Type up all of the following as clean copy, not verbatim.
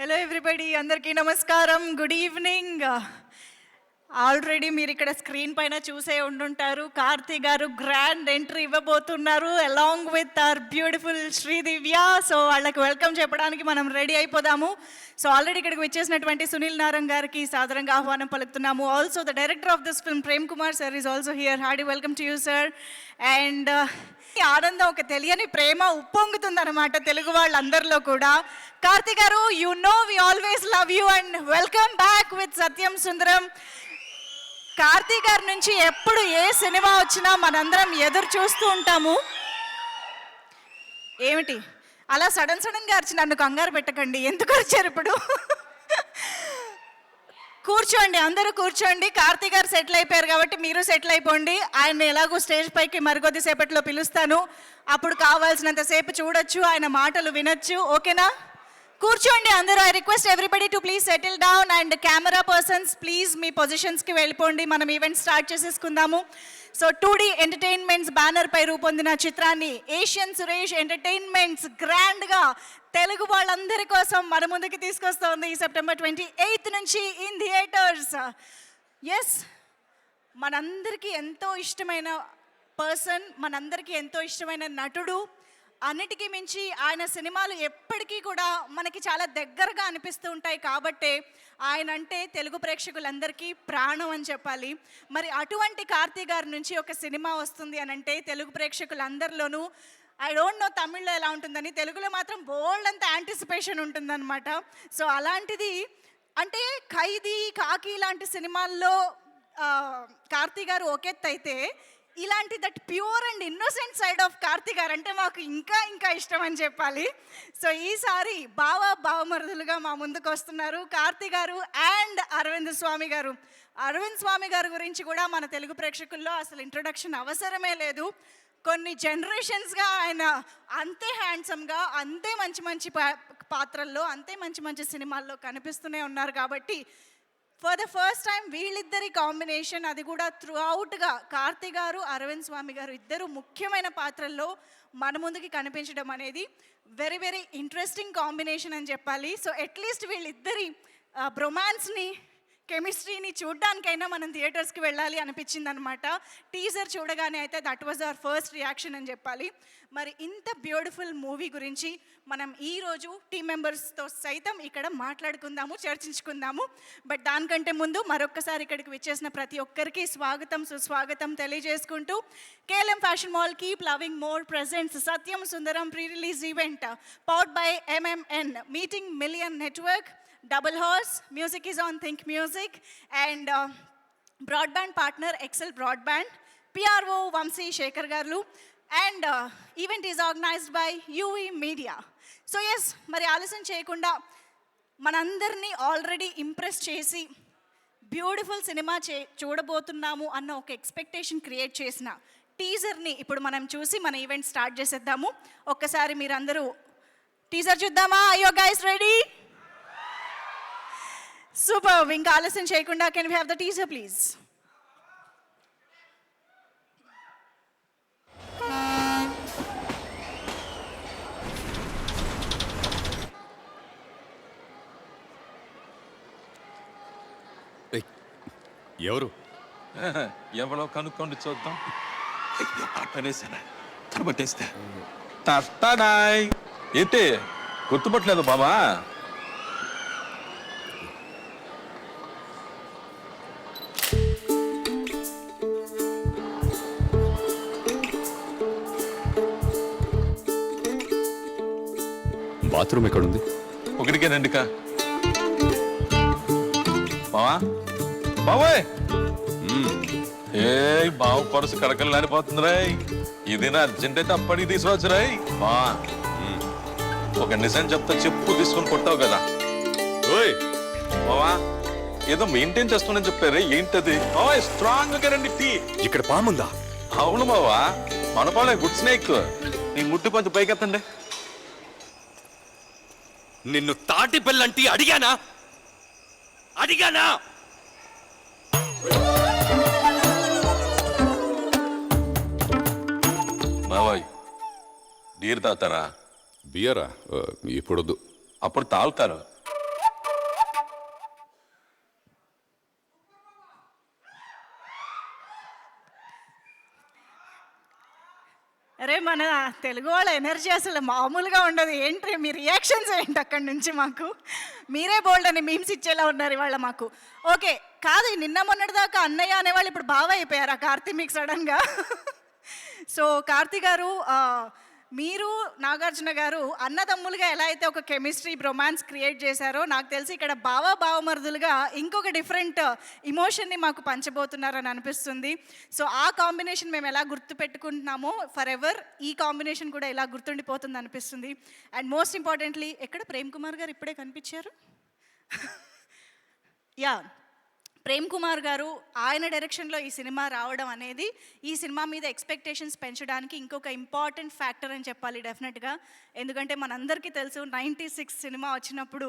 Hello everybody, అందరికీ నమస్కారం, good evening. Already మీరు ఇక్కడ స్క్రీన్ పైన చూసే ఉండుంటారు, కార్తీ గారు గ్రాండ్ ఎంట్రీ ఇవ్వబోతున్నారు along with our beautiful Sridivya. So వాళ్ళకి వెల్కమ్ చెప్పడానికి మనం రెడీ అయిపోదాము. సో ఆల్రెడీ ఇక్కడికి వచ్చేసినటువంటి సునీల్ నారంగ్ గారికి సాదరంగా ఆహ్వానం పలుకుతున్నాము. Also the director of this film Prem Kumar sir is also here. Hearty welcome to you sir. And ఆనందం, ఒక తెలియని ప్రేమ ఉప్పొంగుతుందన్నమాట తెలుగు వాళ్ళందరిలో కూడా. కార్తీ గారు, you know we always love you and welcome back with Satyam Sundaram. Karthi గారి నుంచి ఎప్పుడు ఏ సినిమా వచ్చినా మనందరం ఎదురు చూస్తూ ఉంటాము. ఏమిటి అలా సడన్ గా అరిచి నన్ను కంగారు పెట్టకండి, ఎందుకు వచ్చారు ఇప్పుడు? కూర్చోండి, అందరూ కూర్చోండి. కార్తీ గారు సెటిల్ అయిపోయారు కాబట్టి మీరు సెటిల్ అయిపోండి. ఆయన ఎలాగో స్టేజ్ పైకి మరికొద్ది సేపట్లో పిలుస్తాను, అప్పుడు కావాల్సినంత సేపు చూడొచ్చు, ఆయన మాటలు వినొచ్చు. ఓకేనా? కూర్చోండి అందరూ. I request everybody to please settle down and camera persons please మీ పొజిషన్స్కి వెళ్ళిపోండి. మనం ఈవెంట్ స్టార్ట్ చేసేసుకుందాము. సో 2D ఎంటర్టైన్మెంట్స్ బ్యానర్ పై రూపొందిన చిత్రాన్ని ఏషియన్ సురేష్ ఎంటర్టైన్మెంట్స్ గ్రాండ్గా తెలుగు వాళ్ళందరి కోసం మన ముందుకి తీసుకొస్తోంది ఈ సెప్టెంబర్ 28 నుంచి ఇన్ థియేటర్స్. ఎస్, మనందరికీ ఎంతో ఇష్టమైన పర్సన్, మనందరికీ ఎంతో ఇష్టమైన నటుడు. అన్నిటికీ మించి ఆయన సినిమాలు ఎప్పటికీ కూడా మనకి చాలా దగ్గరగా అనిపిస్తూ ఉంటాయి కాబట్టే ఆయన అంటే తెలుగు ప్రేక్షకులందరికీ ప్రాణం అని చెప్పాలి. మరి అటువంటి కార్తీ గారి నుంచి ఒక సినిమా వస్తుంది అని అంటే తెలుగు ప్రేక్షకులందరిలోనూ, ఐ డోంట్ నో తమిళ్లో ఎలా ఉంటుందని, తెలుగులో మాత్రం బోల్డ్ అంత యాంటిసిపేషన్ ఉంటుందన్నమాట. సో అలాంటిది అంటే ఖైదీ, కాకి లాంటి సినిమాల్లో కార్తీ గారు ఒకెత్తైతే, ఇలాంటి that pure and innocent side of Karthi గారు అంటే మాకు ఇంకా ఇంకా ఇష్టం అని చెప్పాలి. సో ఈసారి బావమరుదులుగా మా ముందుకు వస్తున్నారు కార్తీ గారు అండ్ అరవింద్ స్వామి గారు. అరవింద్ స్వామి గారి గురించి కూడా మన తెలుగు ప్రేక్షకుల్లో అసలు ఇంట్రొడక్షన్ అవసరమే లేదు. కొన్ని జనరేషన్స్గా ఆయన అంతే హ్యాండ్సమ్గా, అంతే మంచి మంచి పాత్రల్లో, అంతే మంచి మంచి సినిమాల్లో కనిపిస్తూనే ఉన్నారు. కాబట్టి ఫర్ ద ఫస్ట్ టైం వీళ్ళిద్దరి కాంబినేషన్, అది కూడా త్రూ అవుట్గా కార్తీ గారు, అరవింద్ స్వామి గారు ఇద్దరు ముఖ్యమైన పాత్రల్లో మన ముందుకి కనిపించడం అనేది వెరీ వెరీ ఇంట్రెస్టింగ్ కాంబినేషన్ అని చెప్పాలి. సో అట్లీస్ట్ వీళ్ళిద్దరి బ్రొమాన్స్ని, కెమిస్ట్రీని చూడ్డానికైనా మనం థియేటర్స్కి వెళ్ళాలి అనిపించింది అనమాట. టీజర్ చూడగానే అయితే that was our first reaction అని చెప్పాలి. మరి ఇంత బ్యూటిఫుల్ మూవీ గురించి మనం ఈరోజు టీమ్ మెంబర్స్తో సైతం ఇక్కడ మాట్లాడుకుందాము, చర్చించుకుందాము. బట్ దానికంటే ముందు మరొక్కసారి ఇక్కడికి విచ్చేసిన ప్రతి ఒక్కరికి స్వాగతం, సుస్వాగతం తెలియజేసుకుంటూ, KLM fashion mall keep loving more presents Satyam Sundaram pre release event powered by MMN meeting million network, Double Horse, music is on Think Music, and broadband partner Excel Broadband, PRO Vamsi Shekhar Garlu, and event is organized by UE Media. So yes, మరి ఆలస్యం చేయకుండా మనందరినీ already impress చేసి beautiful cinema చూడబోతున్నాము అన్న ఒక expectation create చేసిన టీజర్ని ఇప్పుడు మనం చూసి మన ఈవెంట్ స్టార్ట్ చేసేద్దాము. ఒక్కసారి మీరందరూ టీజర్ చూద్దామా? అయ్యో గైస్ రెడీ? సూపర్. ఇంకా ఆలస్యం చేయకుండా can we have the teaser please? ఎవరు? ఎవరో కనుక్కోండి చూద్దాం. అనేసానా తరబట్టేస్తే తస్తాడాయ్. ఏంటి గుర్తుపట్టలేదు బాబా? బాత్రూమ్ ఎక్కడుంది? ఒకటికే రండికా బావా. బావోయ్, ఏ బావు పరుసు కడకలాడిపోతుంది రాయ్. ఇది నా అర్జెంట్ అయితే అప్పటికి తీసుకురావచ్చు రాయ్. బా ఒక నిజం చెప్తా, చెప్పు తీసుకొని కొట్టావు కదా. ఓయ్ బావా, ఏదో మెయింటైన్ చేస్తున్నానని చెప్పారే, ఏంటది? బావా స్ట్రాంగ్ గా రండి టీ. ఇక్కడ పాముందా? అవును బావా, మన పాలే గుడ్ స్నేక్. నీ ముట్టు కొంచెం పైకెత్తండి. నిన్ను తాటి పిల్లంటి అడిగానా? బావాయ్ బీర్ తాగుతారా? బియరా? ఇప్పుడొద్దు. అప్పుడు తాగుతారు. అరే మన తెలుగు వాళ్ళ ఎనర్జీ అసలు మామూలుగా ఉండదు. ఏంటి మీ రియాక్షన్స్ ఏంటి అక్కడి నుంచి మాకు? మీరే బోల్డ్ అని మీమ్స్ ఇచ్చేలా ఉన్నారు ఇవాళ మాకు. ఓకే కాదు, నిన్న మొన్నటిదాకా అన్నయ్య అనేవాళ్ళు ఇప్పుడు బావ అయిపోయారు ఆ కార్తీ మీకు సడన్గా. సో కార్తీ గారు, మీరు నాగార్జున గారు అన్నదమ్ములుగా ఎలా అయితే ఒక కెమిస్ట్రీ రొమాన్స్ క్రియేట్ చేశారో, నాకు తెలిసి ఇక్కడ బావమరుదులుగా ఇంకొక డిఫరెంట్ ఇమోషన్ని మాకు పంచబోతున్నారని అనిపిస్తుంది. సో ఆ కాంబినేషన్ మేము ఎలా గుర్తుపెట్టుకుంటున్నామో ఫర్ ఎవర్, ఈ కాంబినేషన్ కూడా ఎలా గుర్తుండిపోతుంది అనిపిస్తుంది. అండ్ మోస్ట్ ఇంపార్టెంట్లీ, ఎక్కడ ప్రేమ్ కుమార్ గారు ఇప్పుడే కనిపించారు? యా, ప్రేమ్ కుమార్ గారు ఆయన డైరెక్షన్లో ఈ సినిమా రావడం అనేది ఈ సినిమా మీద ఎక్స్పెక్టేషన్స్ పెంచడానికి ఇంకొక ఇంపార్టెంట్ ఫ్యాక్టర్ అని చెప్పాలి డెఫినెట్గా. ఎందుకంటే మనందరికీ తెలుసు 96 సినిమా వచ్చినప్పుడు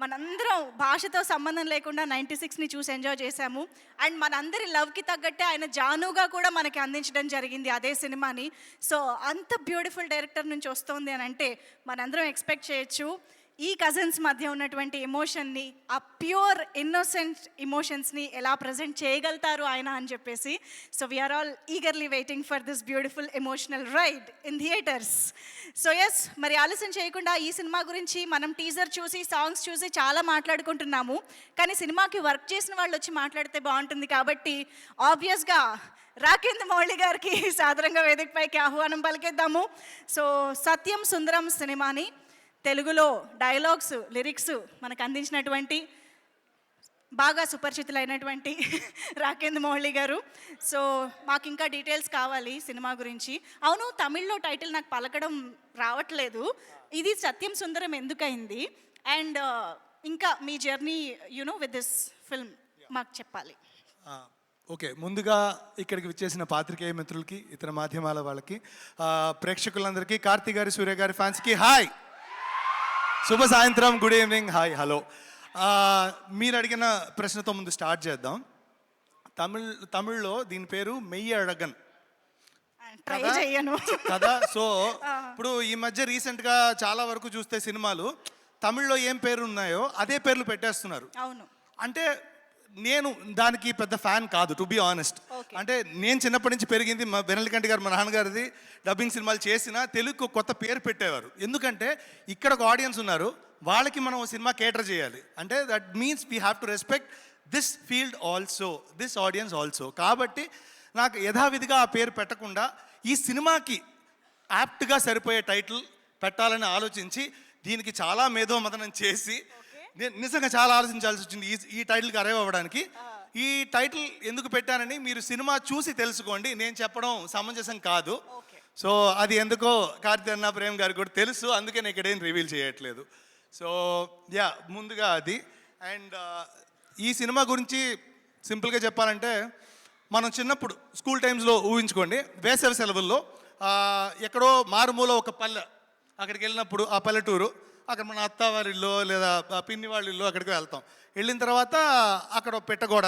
మనందరం భాషతో సంబంధం లేకుండా 96ని చూసి ఎంజాయ్ చేశాము. అండ్ మనందరి లవ్కి తగ్గట్టే ఆయన జానుగా కూడా మనకి అందించడం జరిగింది అదే సినిమాని. సో అంత బ్యూటిఫుల్ డైరెక్టర్ నుంచి వస్తుంది అని అంటే మనందరం ఎక్స్పెక్ట్ చేయొచ్చు ఈ కజిన్స్ మధ్య ఉన్నటువంటి ఎమోషన్ని, ఆ ప్యూర్ ఇన్నోసెంట్ ఎమోషన్స్ని ఎలా ప్రజెంట్ చేయగలుగుతారు ఆయన అని చెప్పేసి. So we're all eagerly waiting for this beautiful emotional ride in theatres. So yes, మరి ఆలస్యం చేయకుండా ఈ సినిమా గురించి మనం టీజర్ చూసి సాంగ్స్ చూసి చాలా మాట్లాడుకుంటున్నాము. కానీ సినిమాకి వర్క్ చేసిన వాళ్ళు వచ్చి మాట్లాడితే బాగుంటుంది కాబట్టి ఆబ్వియస్గా రాకేంద్ర మౌళి గారికి సాదరంగా వేదికపైకి ఆహ్వానం పలికేద్దాము. సో సత్యం సుందరం సినిమాని తెలుగులో డైలాగ్స్, లిరిక్స్ మనకు అందించినటువంటి బాగా సుపరిచితులైనటువంటి రాకేంద్ర మౌళి గారు. సో మాకు ఇంకా డీటెయిల్స్ కావాలి సినిమా గురించి. అవును, తమిళ్లో టైటిల్ నాకు పలకడం రావట్లేదు. ఇది సత్యం సుందరం ఎందుకయింది? అండ్ ఇంకా మీ జర్నీ విత్ దిస్ ఫిల్మ్ మాకు చెప్పాలి. ఓకే, ముందుగా ఇక్కడికి విచ్చేసిన పాత్రికేయ మిత్రులకి, ఇతర మాధ్యమాల వాళ్ళకి, ప్రేక్షకులందరికీ, కార్తీ గారి, సూర్య గారి ఫ్యాన్స్కి హాయ్, శుభ సాయంత్రం, గుడ్ ఈవినింగ్, హాయ్, హలో. మీరు అడిగిన ప్రశ్నతో ముందు స్టార్ట్ చేద్దాం. తమిళ్లో దీని పేరు మెయ్యి అడగన్ ట్రై చేయను కదా. సో ఇప్పుడు ఈ మధ్య రీసెంట్గా చాలా వరకు చూస్తే సినిమాలు తమిళ్లో ఏం పేరు ఉన్నాయో అదే పేర్లు పెట్టేస్తున్నారు. అవును, అంటే నేను దానికి పెద్ద ఫ్యాన్ కాదు, టు బి ఆనెస్ట్. అంటే నేను చిన్నప్పటి నుంచి పెరిగింది మా వెనల్కంటి గారు, మా నాన్నగారిది డబ్బింగ్ సినిమాలు చేసినా తెలుగుకు కొత్త పేరు పెట్టేవారు. ఎందుకంటే ఇక్కడ ఒక ఆడియన్స్ ఉన్నారు, వాళ్ళకి మనం సినిమా కేటర్ చేయాలి. అంటే that means we have to respect this field also, this audience also. కాబట్టి నాకు యథావిధిగా ఆ పేరు పెట్టకుండా ఈ సినిమాకి యాప్ట్గా సరిపోయే టైటిల్ పెట్టాలని ఆలోచించి దీనికి చాలా మేధోమథనం చేసి నేను నిజంగా చాలా ఆలోచించాల్సి వచ్చింది ఈ టైటిల్కి అరైవ్ అవ్వడానికి. ఈ టైటిల్ ఎందుకు పెట్టానని మీరు సినిమా చూసి తెలుసుకోండి, నేను చెప్పడం సమంజసం కాదు. సో అది ఎందుకో కార్తీ అన్న, ప్రేమ్ గారికి కూడా తెలుసు, అందుకే నేను ఇక్కడ ఏం రివీల్ చేయట్లేదు. సో యా, ముందుగా అది. అండ్ ఈ సినిమా గురించి సింపుల్గా చెప్పాలంటే, మనం చిన్నప్పుడు స్కూల్ టైమ్స్లో ఊహించుకోండి, వేసవి సెలవుల్లో ఎక్కడో మారుమూల ఒక పల్లె, అక్కడికి వెళ్ళినప్పుడు ఆ పల్లెటూరు, అక్కడ మన అత్త వారి ఇల్లు లేదా పిన్ని వాళ్ళ ఇల్లు, అక్కడికి వెళ్తాం. వెళ్ళిన తర్వాత అక్కడ పెట్టగోడ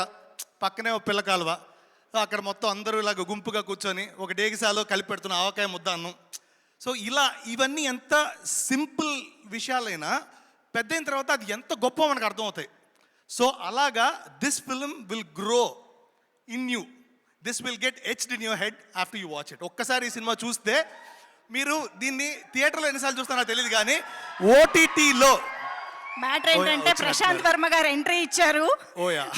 పక్కనే ఒక పిల్ల కాలువ, అక్కడ మొత్తం అందరూ ఇలాగ గుంపుగా కూర్చొని ఒక డేగిసాలో కలిపి పెడుతున్న ఆవకాయ ముద్ద అన్నం. సో ఇవన్నీ ఎంత సింపుల్ విషయాలైనా పెద్ద అయిన తర్వాత అది ఎంత గొప్ప మనకు అర్థమవుతాయి. సో అలాగా this film will grow in you, this will get etched in your head after you watch it. ఒక్కసారి ఈ సినిమా చూస్తే మీరు దీన్ని థియేటర్లో ఎన్నిసార్లు చూస్తారో తెలియదు, కానీ ఓటీటీలో మ్యాటర్ ఏంటంటే ప్రశాంత్ వర్మ గారు ఎంట్రీ ఇచ్చారు.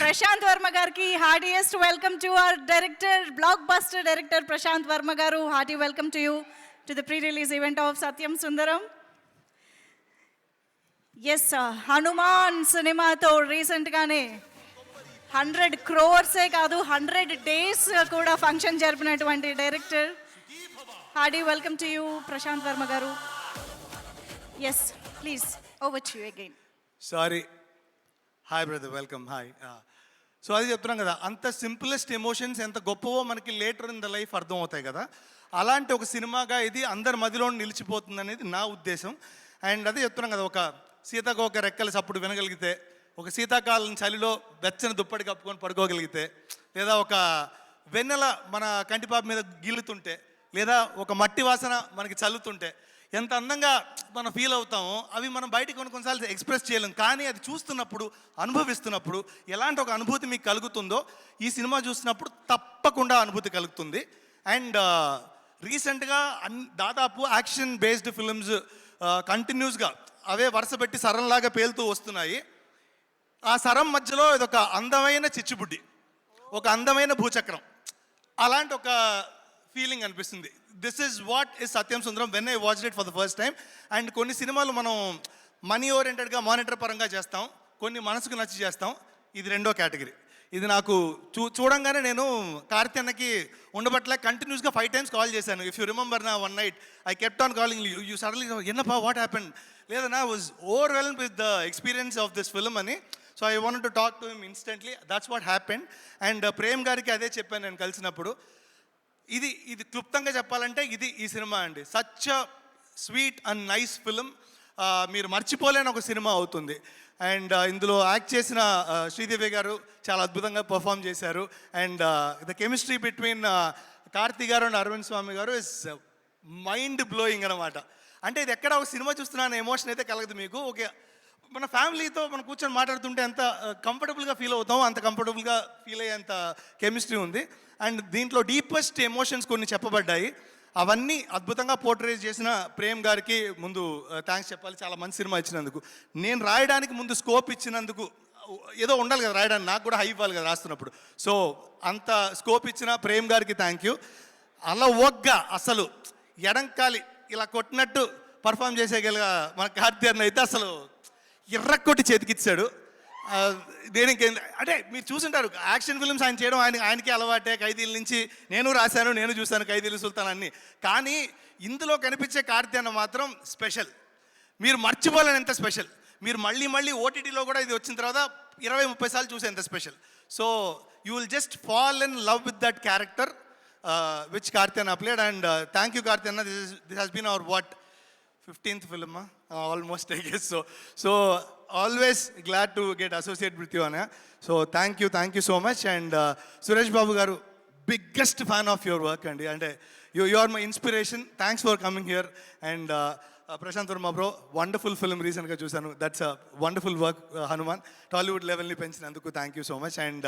ప్రశాంత్ వర్మ గారికి heartiest welcome to our director, blockbuster director Prashanth Varma గారు. Hearty welcome to you to the pre release event of Satyam Sundaram. Yes, Hanuman సినిమాతో రీసెంట్గానే 100 crores కాదు 100 days కూడా ఫంక్షన్ జరిపినటువంటి director. Hearty welcome to you Prashanth Varma గారు. Yes please, over to you again. Sorry, hi brother, welcome, hi. So అది చెప్తున్నాం కదా, అంత సింపులెస్ట్ ఎమోషన్స్ ఎంత గొప్పవో మనకి లేటర్ ఇన్ ద లైఫ్ అర్థం అవుతాయి కదా. అలాంటి ఒక సినిమాగా ఇది అందరి మదిలో నిలిచిపోతుంది అనేది నా ఉద్దేశం. అండ్ అదే చెప్తున్నాం కదా, ఒక సీతాకోక రెక్కల సప్పుడు వినగలిగితే, ఒక శీతాకాలం చలిలో వెచ్చని దుప్పటి కప్పుకొని పడుకోగలిగితే, లేదా ఒక వెన్నెల మన కంటిపాప మీద గిల్లుతుంటే, లేదా ఒక మట్టి వాసన మనకి చల్లుతుంటే ఎంత అందంగా మనం ఫీల్ అవుతామో అవి మనం బయటికి కొన్నిసార్లు ఎక్స్ప్రెస్ చేయలేం. కానీ అది చూస్తున్నప్పుడు, అనుభవిస్తున్నప్పుడు ఎలాంటి ఒక అనుభూతి మీకు కలుగుతుందో ఈ సినిమా చూసినప్పుడు తప్పకుండా అనుభూతి కలుగుతుంది. అండ్ రీసెంట్గా దాదాపు యాక్షన్ బేస్డ్ ఫిల్మ్స్ కంటిన్యూస్గా అవే వరుస పెట్టి సరంలాగా పేలుతూ వస్తున్నాయి. ఆ సరం మధ్యలో ఇదొక అందమైన చిచ్చుబుడ్డి, ఒక అందమైన భూచక్రం, అలాంటి ఒక ఫీలింగ్ అనిపిస్తుంది. This is what is Satyam Sundaram when I watched it for the first time. And కొన్ని సినిమాలు మనం మనీ ఓరియంటెడ్గా మానిటర్ పరంగా చేస్తాం, కొన్ని మనసుకు నచ్చి చేస్తాం. ఇది రెండో కేటగిరీ. ఇది నాకు చూడంగానే నేను కార్తీ అన్నకి ఉండబట్లే కంటిన్యూస్గా 5 times కాల్ చేశాను. ఇఫ్ యూ రిమెంబర్ నా one night I kept on calling you suddenly ఎన్నపా వాట్ హ్యాపెన్, లేదన్నా was overwhelm with the experience of this film అని. So I wanted to talk to him instantly. That's what happen. And Prem గారికి అదే చెప్పాను నేను కలిసినప్పుడు. ఇది క్లుప్తంగా చెప్పాలంటే ఇది ఈ సినిమా అండి. Such sweet and nice film. మీరు మర్చిపోలేని ఒక సినిమా అవుతుంది. అండ్ ఇందులో యాక్ట్ చేసిన శ్రీదేవి గారు చాలా అద్భుతంగా పర్ఫామ్ చేశారు. And the chemistry between Karthi గారు అండ్ అరవింద్ స్వామి గారు ఇస్ మైండ్ బ్లోయింగ్ అనమాట. అంటే ఇది ఎక్కడ ఒక సినిమా చూస్తున్నాను ఎమోషన్ అయితే కలగదు మీకు. ఓకే, మన ఫ్యామిలీతో మనం కూర్చొని మాట్లాడుతుంటే ఎంత కంఫర్టబుల్గా ఫీల్ అవుతామో అంత కంఫర్టబుల్గా ఫీల్ అయ్యేంత కెమిస్ట్రీ ఉంది. అండ్ దీంట్లో డీపెస్ట్ ఎమోషన్స్ కొన్ని చెప్పబడ్డాయి. అవన్నీ అద్భుతంగా పోర్ట్రేట్ చేసిన ప్రేమ్ గారికి ముందు థ్యాంక్స్ చెప్పాలి, చాలా మంచి సినిమా ఇచ్చినందుకు. నేను రాయడానికి ముందు స్కోప్ ఇచ్చినందుకు, ఏదో ఉండాలి కదా రాయడానికి, నాకు కూడా హై ఇవ్వాలి కదా రాస్తున్నప్పుడు. సో అంత స్కోప్ ఇచ్చిన ప్రేమ్ గారికి థ్యాంక్ యూ. అలా ఒగ్గా అసలు ఎడంకాలి ఇలా కొట్టినట్టు పర్ఫామ్ చేసేయగలిగా మన కార్తీ అన్న అయితే అసలు ఎర్రకొట్టి చేతికిచ్చాడు. నేను ఇంకేం అంటే మీరు చూసుంటారు యాక్షన్ ఫిల్మ్స్ ఆయన చేయడం ఆయనకి అలవాటే. ఖైదీల నుంచి నేను రాశాను, నేను చూశాను ఖైదీలు సుల్తాన్ అన్ని. కానీ ఇందులో కనిపించే కార్తీ అన్న మాత్రం స్పెషల్. మీరు మర్చిపోలేని ఎంత స్పెషల్. మీరు మళ్ళీ మళ్ళీ ఓటీటీలో కూడా ఇది వచ్చిన తర్వాత 20-30 సార్లు చూసేంత special. So you will just fall in love with that character which Karthi అన్న played. And thank you Karthi అన్న. This has been our 15th film, almost I guess. So always glad to get associated with you, Anna. So thank you so much. And Suresh Babu garu, biggest fan of your work, and you are my inspiration. Thanks for coming here. And Prashant Verma bro, wonderful film recent ga chusanu. That's a wonderful work, Hanuman. Tollywood level ni penchiనందుకు thank you so much. And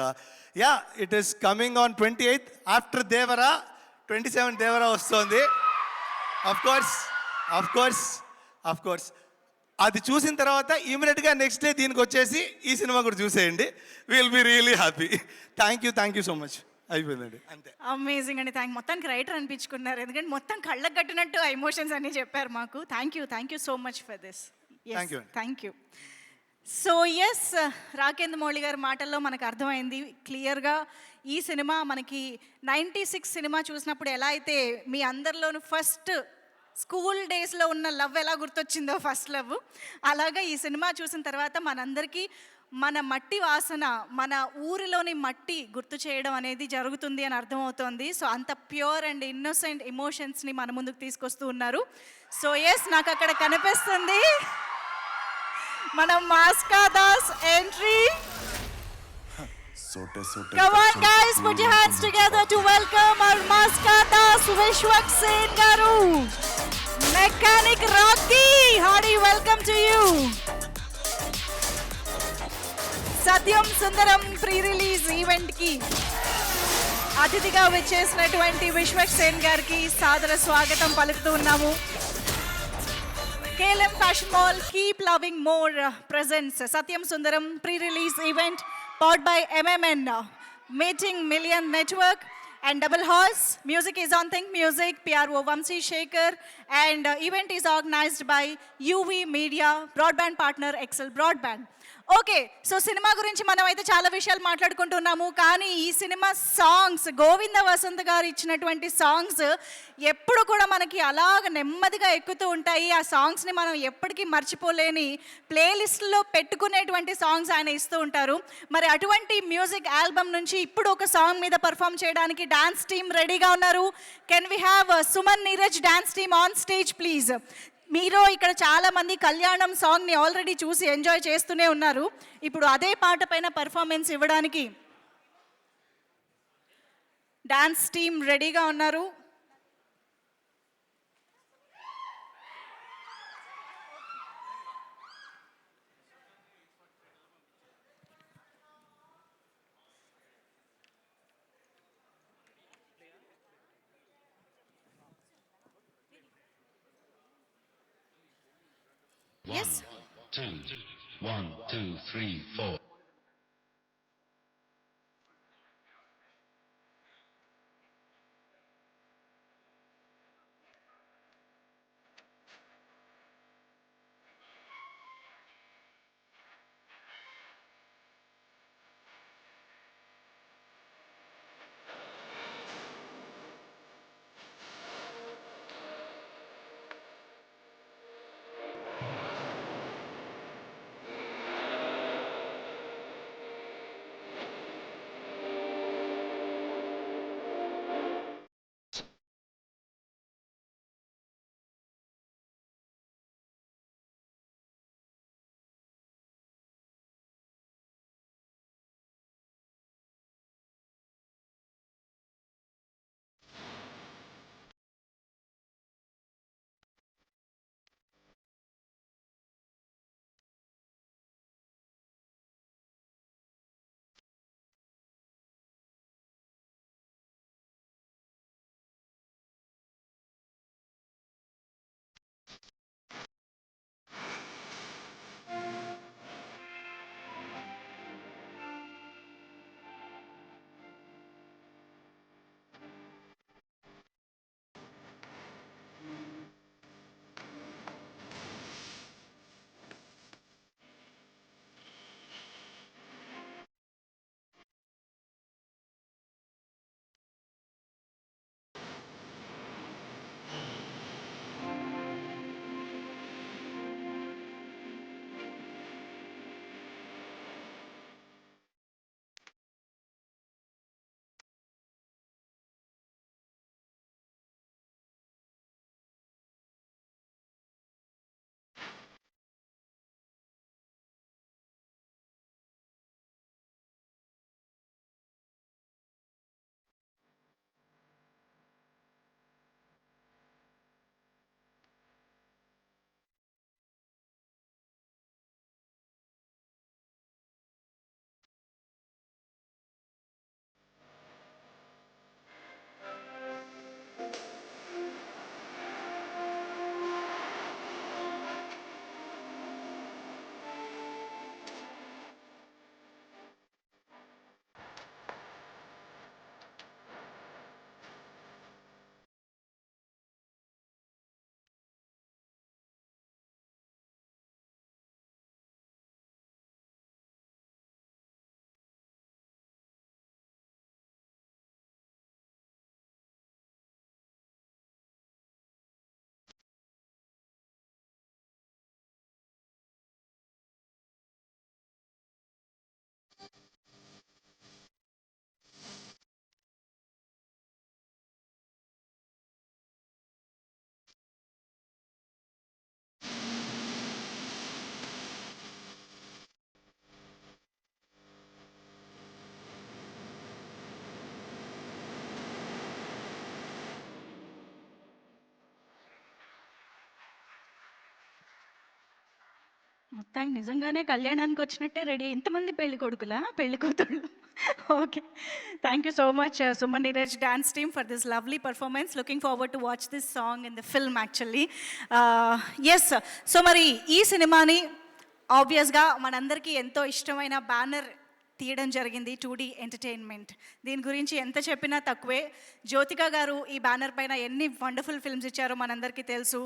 yeah, it is coming on 28th after Devara. 27th Devara వస్తుంది. Of course అది చూసిన తర్వాత ఇమీడియట్గా next day దీనికి వచ్చేసి ఈ cinema కూడా చూసేయండి. Will be really happy. Thank you so much. అయిపోయిందండి అంతే. అమేజింగ్ అండి. మొత్తానికి రైటర్ అనిపించుకున్నారు, ఎందుకంటే మొత్తం కళ్ళకు కట్టినట్టు ఎమోషన్స్ అన్నీ చెప్పారు మాకు. Thank you so much for this. Thank you. So yes, Rakendra Mouli గారి మాటల్లో మనకు అర్థమైంది క్లియర్గా. ఈ సినిమా మనకి 96 సినిమా చూసినప్పుడు ఎలా అయితే మీ అందరిలోనూ ఫస్ట్ స్కూల్ డేస్లో ఉన్న లవ్ ఎలా గుర్తొచ్చిందో, ఫస్ట్ లవ్, అలాగా ఈ సినిమా చూసిన తర్వాత మనందరికీ మన మట్టి వాసన, మన ఊరిలోని మట్టి గుర్తు చేయడం అనేది జరుగుతుంది అని అర్థమవుతోంది. సో అంత ప్యూర్ అండ్ ఇన్నోసెంట్ ఎమోషన్స్ని మన ముందుకు తీసుకొస్తూ ఉన్నారు. సో ఎస్, నాకు అక్కడ కనిపిస్తుంది మన Mass Ka Das entry. Come on guys, put your hands together to welcome our Maska Das Vishwaksen garu. Mechanic Rocky, hearty welcome to you. Satyam Sundaram pre-release event ki అతిథిగా వచ్చేసినటువంటి విశ్వక్సేన్ గారికి సాదర స్వాగతం పలుకుతూ ఉన్నాము. KLM Fashion Mall Keep Loving More presents Satyam Sundaram pre-release event powered by MMN, Meeting Million Network and Double Horse. Music is on Think Music, PRO Vamsi Shekhar, and event is organized by UV Media, broadband partner Excel Broadband. Okay, so cinema గురించి మనం అయితే చాలా విషయాలు మాట్లాడుకుంటున్నాము. కానీ ఈ cinema songs, Govinda Vasant గారు ఇచ్చినటువంటి songs ఎప్పుడు కూడా మనకి అలాగ నెమ్మదిగా ఎక్కుతూ ఉంటాయి. ఆ సాంగ్స్ని మనం ఎప్పటికీ మర్చిపోలేని ప్లేలిస్ట్లో పెట్టుకునేటువంటి సాంగ్స్ ఆయన ఇస్తూ ఉంటారు. మరి అటువంటి మ్యూజిక్ ఆల్బమ్ నుంచి ఇప్పుడు ఒక సాంగ్ మీద పర్ఫామ్ చేయడానికి డాన్స్ టీమ్ రెడీగా ఉన్నారు. Can we have Suman Neeraj dance team on stage please. మీరు ఇక్కడ చాలామంది కళ్యాణం సాంగ్ని ఆల్రెడీ చూసి ఎంజాయ్ చేస్తూనే ఉన్నారు. ఇప్పుడు అదే పాట పైన పర్ఫార్మెన్స్ ఇవ్వడానికి డాన్స్ టీమ్ రెడీగా ఉన్నారు. 2. 1, 2, 3, 4. మొత్తానికి నిజంగానే కళ్యాణానికి వచ్చినట్టే రెడీ. ఇంతమంది పెళ్లి కొడుకులా, పెళ్లి కూతుళ్ళు? Okay, thank you so much Suman Neeraj dance team for this lovely performance. Looking forward to watch this song in the film actually. Yes, so మరి ఈ సినిమాని ఆబ్వియస్గా మనందరికీ ఎంతో ఇష్టమైన బ్యానర్ తీయడం జరిగింది, 2D ఎంటర్టైన్మెంట్. దీని గురించి ఎంత చెప్పినా తక్కువే. జ్యోతిక గారు ఈ బ్యానర్ పైన ఎన్ని వండర్ఫుల్ ఫిల్మ్స్ ఇచ్చారో మనందరికీ తెలుసు.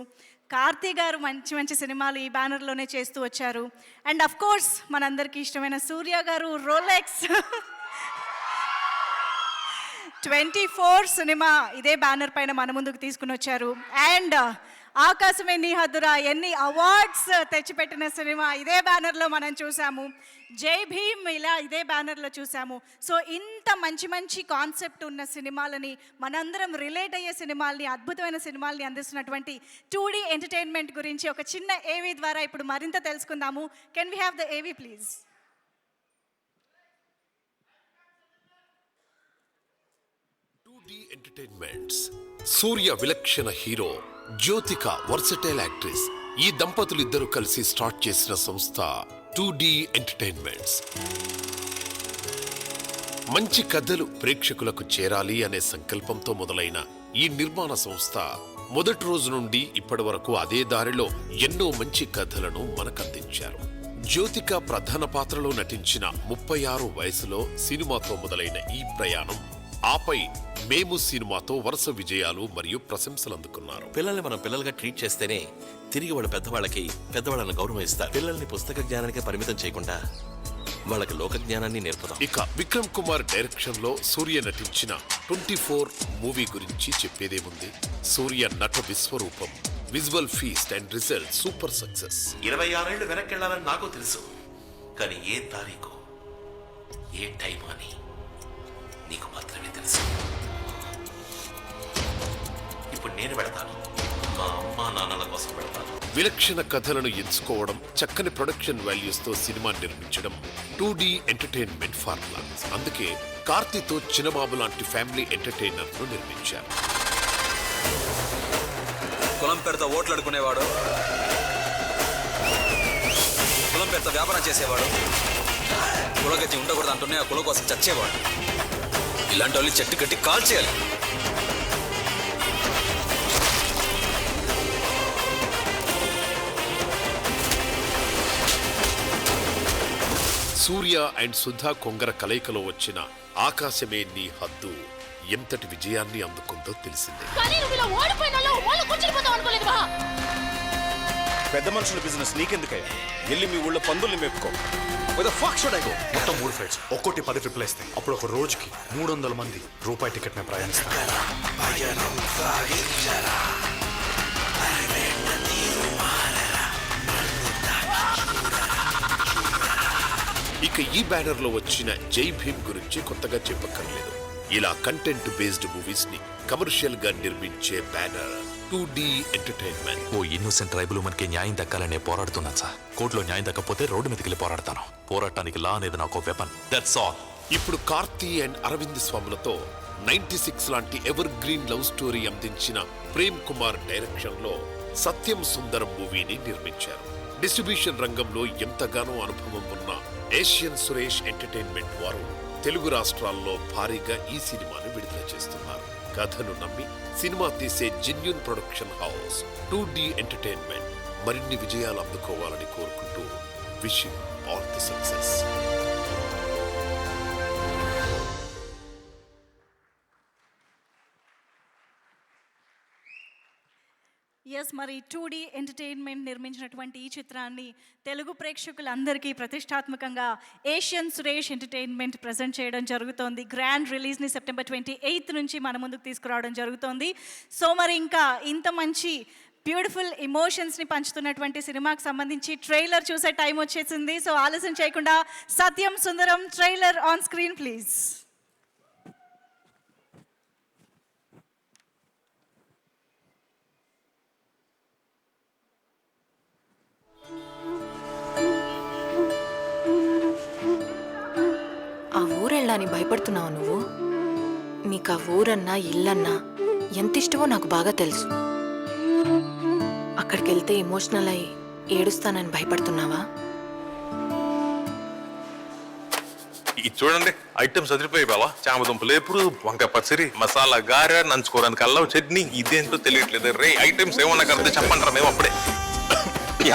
కార్తీ గారు మంచి మంచి సినిమాలు ఈ బ్యానర్లోనే చేస్తూ వచ్చారు. అండ్ అఫ్ కోర్స్ మనందరికీ ఇష్టమైన సూర్య గారు రోలెక్స్ 24 సినిమా ఇదే బ్యానర్ పైన మన ముందుకు తీసుకుని వచ్చారు. అండ్ ఆకాశమే నీ హద్దురా ఎన్ని అవార్డ్స్ తెచ్చిపెట్టిన సినిమా ఇదే బ్యానర్లో మనం చూసాము. జై భీమ్ ఇలా ఇదే బ్యానర్లో చూసాము. సో ఇంత మంచి మంచి కాన్సెప్ట్ ఉన్న సినిమాలని, మనందరం రిలేట్ అయ్యే సినిమాల్ని, అద్భుతమైన సినిమాల్ని అందిస్తున్నటువంటి 2D ఎంటర్టైన్మెంట్ గురించి ఒక చిన్న ఏవీ ద్వారా ఇప్పుడు మరింత తెలుసుకుందాము. కెన్ వీ హ్యావ్ ద ఏవీ ప్లీజ్? ఎంటర్టైన్మెంట్స్. సూర్య విలక్షణ హీరో, జ్యోతిక వర్సటైల్ యాక్ట్రెస్. ఈ దంపతులు ఇద్దరు కలిసి స్టార్ట్ చేసిన సంస్థ 2D ఎంటర్టైన్మెంట్స్. మంచి కథలు ప్రేక్షకులకు చేరాలి అనే సంకల్పంతో మొదలైన ఈ నిర్మాణ సంస్థ మొదటి రోజు నుండి ఇప్పటి వరకు అదే దారిలో ఎన్నో మంచి కథలను మనకందించారు. జ్యోతిక ప్రధాన పాత్రలో నటించిన 36 వయసులో సినిమాతో మొదలైన ఈ ప్రయాణం ఆపై మేము సినిమాతో వరుస విజయాలు మరియు ప్రశంసలు అందుకున్నారు. పిల్లల్ని మనం పిల్లలుగా ట్రీట్ చేస్తేనే తిరిగి వాళ్ళు పెద్దవాళ్ళని గౌరవిస్తారు. పిల్లల్ని పుస్తక జ్ఞానానికే పరిమితం చేయకుండా వాళ్ళకి లోక జ్ఞానాన్ని నేర్పుతాం. ఇక విక్రమ్ కుమార్ డైరెక్షన్ లో సూర్య నటించిన 24 మూవీ గురించి చెప్పేదేముంది. సూర్య నట విశ్వరూపం, visual feast and result super success. 26 ఏళ్ళు వెనక్కి వెళ్ళాలని నాకు తెలుసు, కానీ ఏ తారీఖు ఏ టైం అని నీకు మాత్రమే తెలుసు. ఇప్పుడు నేను వెళతాను, మా అమ్మా నాన్నల కోసం వెళతాను. విలక్షణ కథలను ఎంచుకోవడం, చక్కని ప్రొడక్షన్ వాల్యూస్ తో సినిమా నిర్మించడం 2D ఎంటర్టైన్మెంట్ ఫార్ములా. అందుకే కార్తీతో చిన్నబాబు లాంటి ఫ్యామిలీ ఎంటర్టైనర్ ను నిర్మించారు. కులం పేరుతో ఓట్లు అడుకునేవాడు, కులం పేరుతో వ్యాపారం చేసేవాడు, కులగతి ఉండకూడదు అంటూనే ఆ కులం కోసం చచ్చేవాడు. ఇలాంటి వాళ్ళు చెట్టు కట్టి కాల్ చేయాలి. సూర్య అండ్ సుధా కొంగర కలయికలో వచ్చిన ఆకాశమే నీ హద్దు ఎంతటి విజయాన్ని అందుకుందో తెలిసిందే. పెద్ద మనుషుల బిజినెస్ నీకెందుకయ్యా? వెళ్ళి మీ ఊళ్ళో పందుల్ని మేపుకో. మొత్తం 3 ఫ్లైట్స్, ఒక్కోటి 10 ట్రిప్లు వేస్తాయి. అప్పుడు ఒక రోజుకి 300 మంది రూపాయి టికెట్ నే ప్రయాణిస్తారు. ఇక ఈ బ్యానర్ లో వచ్చిన జై భీమ్ గురించి కొత్తగా చెప్పక్కర్లేదు. ఇలా కంటెంట్ బేస్డ్ మూవీస్ ని కమర్షియల్ గా నిర్మించే బ్యానర్ 2D ఎంటర్టైన్మెంట్. ఓ ఇన్నోసెంట్ ట్రైబుల్ మనకి న్యాయం దక్కాలనే పోరాడుతున్నాను సార్. కోర్టులో న్యాయం దక్కపోతే రోడ్డు మీదకి వెళ్ళి పోరాడతాను. పోరాటానికి లా అనేది నాకు వెపన్. That's all. ఇప్పుడు కార్తీ అండ్ అరవింద్ స్వాములతో 96 లాంటి ఎవర్ గ్రీన్ లవ్ స్టోరీ అందించిన ప్రేమ్ కుమార్ డైరెక్షన్ లో సత్యం సుందరం మూవీని నిర్మించారు. డిస్ట్రిబ్యూషన్ రంగంలో ఎంతగానో అనుభవం ఉన్న ఏషియన్ సురేష్ ఎంటర్టైన్మెంట్ వారు తెలుగు రాష్ట్రాల్లో భారీగా ఈ సినిమాను విడుదల చేస్తున్నారు. కథను నమ్మి సినిమా తీసే genuine production house 2D entertainment మరిన్ని విజయాలు అందుకోవాలని కోరుకుంటూ wishing all the success. Yes, మరి 2D ఎంటర్టైన్మెంట్ నిర్మించినటువంటి ఈ చిత్రాన్ని తెలుగు ప్రేక్షకులందరికీ ప్రతిష్టాత్మకంగా ఏషియన్ సురేష్ ఎంటర్టైన్మెంట్ ప్రజెంట్ చేయడం జరుగుతోంది. గ్రాండ్ రిలీజ్ని సెప్టెంబర్ 28 నుంచి మన ముందుకు తీసుకురావడం జరుగుతోంది. సో మరి ఇంకా ఇంత మంచి బ్యూటిఫుల్ ఎమోషన్స్ని పంచుతున్నటువంటి సినిమాకి సంబంధించి ట్రైలర్ చూసే టైం వచ్చేసింది. సో ఆలస్యం చేయకుండా సత్యం సుందరం ట్రైలర్ ఆన్ స్క్రీన్ ప్లీజ్. ఆ ఊరెళ్ళని భయపడుతున్నావు నువ్వు? నీకు ఆ ఊరన్నా ఇల్లన్నా ఎంత ఇష్టమో నాకు బాగా తెలుసు. అక్కడికి వెళ్తే ఎమోషనల్ అయి ఏడుస్తానని భయపడుతున్నావా? ఇది చూడండి, ఐటమ్స్ అదిరిపోయి బావా. చామదుంపలు ఎప్పుడు, వంకాయ పచ్చడి, మసాలా గారె, నంచుకోవడానికి అల్లం చట్నీ. ఇదేంటో తెలియట్లేదు రే. ఐటమ్స్ ఏమన్నా కడితే చెప్పంటారా మేము అప్పుడే.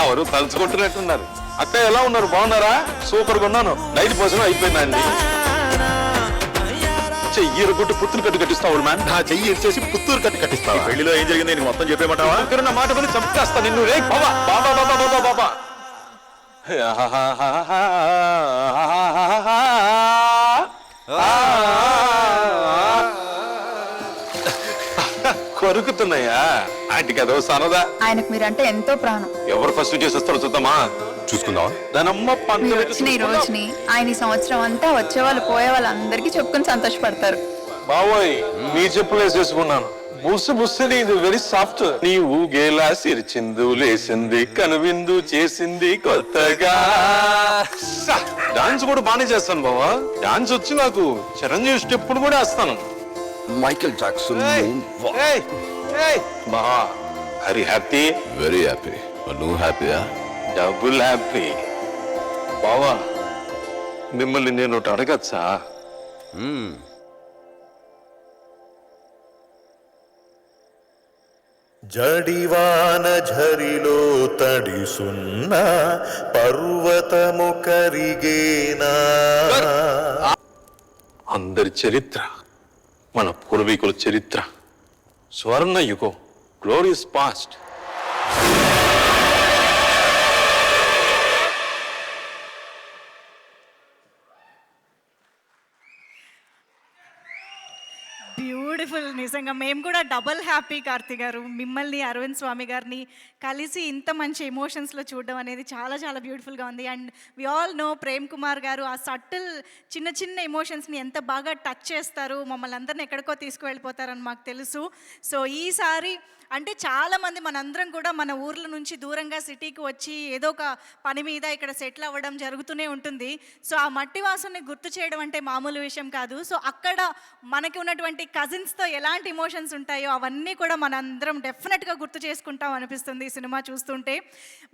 ఎవరు తలుచుకుంటున్నట్టున్నారు. అక్క ఎలా ఉన్నారు? బాగున్నారా? సూపర్ గా ఉన్నాను. నైట్ భోజనం అయిపోయిందండి. చెయ్యి గుట్టు పుత్తూరు కట్టు కట్టిస్తావు మ్యాన్. నా చెయ్యి ఇచ్చేసి పుత్తూరు కట్టు కట్టిస్తావా? పెళ్లిలో ఏం జరిగింది నీకు మొత్తం చెప్పేమంటావా? నా మాట పని చంపేస్తా నిన్ను రే. బాబా బాబా బాబా బాబా బాబా కొరుకుతున్నాయా? ఆంటీకి అదో సరదా. ఆయనకు మీరంటే ఎంతో ప్రాణం. ఎవరు ఫస్ట్ చేసేస్తారో చూద్దామా? చూసుకుందామా? దానమ్మ మీరు వచ్చిన ఈ రోజుని ఆయన ఈ సంవత్సరం అంతా వచ్చే వాళ్ళు పోయే వాళ్ళందరికీ చెప్పుకొని సంతోషపడతారు. బావోయ్, నీ చెప్పులు వేసేసుకున్నాను. బుస్సు బుస్సుని ఇది వెరీ సాఫ్ట్. నీ ఊగేలా సిరిచిందు లేసింది, కనువిందు చేసింది కొత్తగా. డాన్స్ కూడా బానే చేస్తాను బావా. డాన్స్ వచ్చి నాకు చిరంజీవి స్టెప్ కూడా వేస్తాను. Michael Jackson. బావా, హరి హ్యాపీ? Very happy. నువ్వు హ్యాపీయా? Double happy. బావా, మిమ్మల్ని నేను ఒకటి అడగచ్చా? జడివాన ఝరిలో తడిసున్న పర్వతము కరిగేనా. అందరి చరిత్ర, మన పూర్వీకుల చరిత్ర, స్వర్ణ యుగం, గ్లోరియస్ పాస్ట్. బ్యూటిఫుల్. నిజంగా మేము కూడా డబల్ హ్యాపీ కార్తీ గారు, మిమ్మల్ని అరవింద్ స్వామి గారిని కలిసి ఇంత మంచి ఎమోషన్స్లో చూడడం అనేది చాలా చాలా బ్యూటిఫుల్గా ఉంది. And we all know Prem Kumar garu ఆ సటిల్ చిన్న చిన్న ఎమోషన్స్ని ఎంత బాగా టచ్ చేస్తారు, మమ్మల్ని అందరిని ఎక్కడికో తీసుకువెళ్ళిపోతారని మాకు తెలుసు. సో ఈసారి అంటే చాలామంది మనందరం కూడా మన ఊర్ల నుంచి దూరంగా సిటీకి వచ్చి ఏదో ఒక పని మీద ఇక్కడ సెటిల్ అవ్వడం జరుగుతూనే ఉంటుంది. సో ఆ మట్టి వాసనని గుర్తు చేయడం అంటే మామూలు విషయం కాదు. సో అక్కడ మనకి ఉన్నటువంటి కజిన్స్తో ఎలాంటి ఎమోషన్స్ ఉంటాయో అవన్నీ కూడా మనందరం డెఫినెట్గా గుర్తు చేసుకుంటాం అనిపిస్తుంది ఈ సినిమా చూస్తుంటే.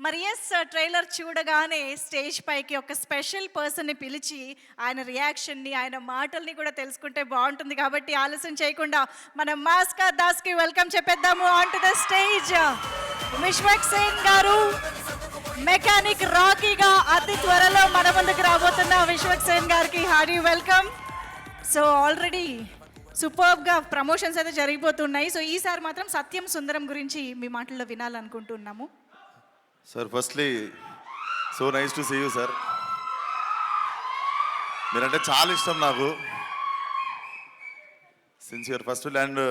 మరి ఎస్, ట్రైలర్ చూడగానే స్టేజ్ పైకి ఒక స్పెషల్ పర్సన్ని పిలిచి ఆయన రియాక్షన్ని, ఆయన మాటల్ని కూడా తెలుసుకుంటే బాగుంటుంది. కాబట్టి ఆలస్యం చేయకుండా మనం మాస్కా దాస్కి వెల్కమ్ చెప్పేద్దాము on to the stage. Vishwak Sen గారు మెకానిక్ రాకీగా అతి త్వరలో మన ముందుకు రాబోతున్న విశ్వక్ సేన్ గారికి హార్డీ వెల్కమ్. సో ఆల్రెడీ సూపర్గా ప్రమోషన్స్ అయితే జరిగిపోతున్నాయి. సో ఈసారి మాత్రం సత్యం సుందరం గురించి మీ మాటల్లో వినాలనుకుంటున్నాము. Sir, firstly so nice to see you sir. మీరంటే చాలా ఇష్టం నాకు, సిన్సియర్. ఫస్ట్ అండ్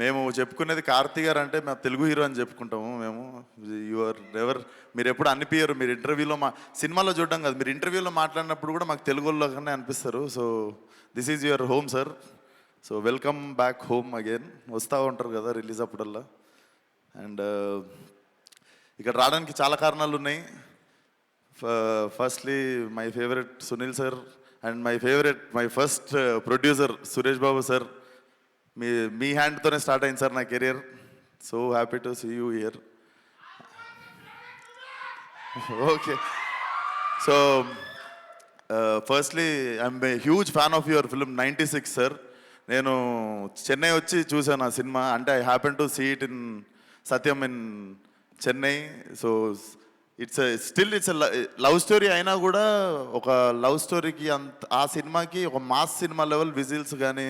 మేము చెప్పుకునేది కార్తీ గారు అంటే మేము తెలుగు హీరో అని చెప్పుకుంటాము మేము. యువర్ ఎవర్, మీరు ఎప్పుడు అనిపించరు. మీరు ఇంటర్వ్యూలో సినిమాలో చూడడం కాదు, మీరు ఇంటర్వ్యూలో మాట్లాడినప్పుడు కూడా మాకు తెలుగులో కన్నా అనిపిస్తారు. So this is your home sir. So welcome back home again. వస్తూ ఉంటారు కదా రిలీజ్ అప్పుడల్లా. అండ్ ఇక్కడ రావడానికి చాలా కారణాలు ఉన్నాయి. Firstly my favourite Sunil sir and my first producer Suresh Babu sir. మీ హ్యాండ్తోనే స్టార్ట్ అయింది సార్ నా career. So happy to see you here. Okay, so firstly I'm a huge fan of your film 96 sir. నేను చెన్నై వచ్చి చూసాను ఆ సినిమా. అంటే I happen to see it in Satyam in Chennai. So it's love story అయినా కూడా ఒక లవ్ స్టోరీకి ఆ సినిమాకి ఒక మాస్ సినిమా లెవెల్ విజిల్స్ కానీ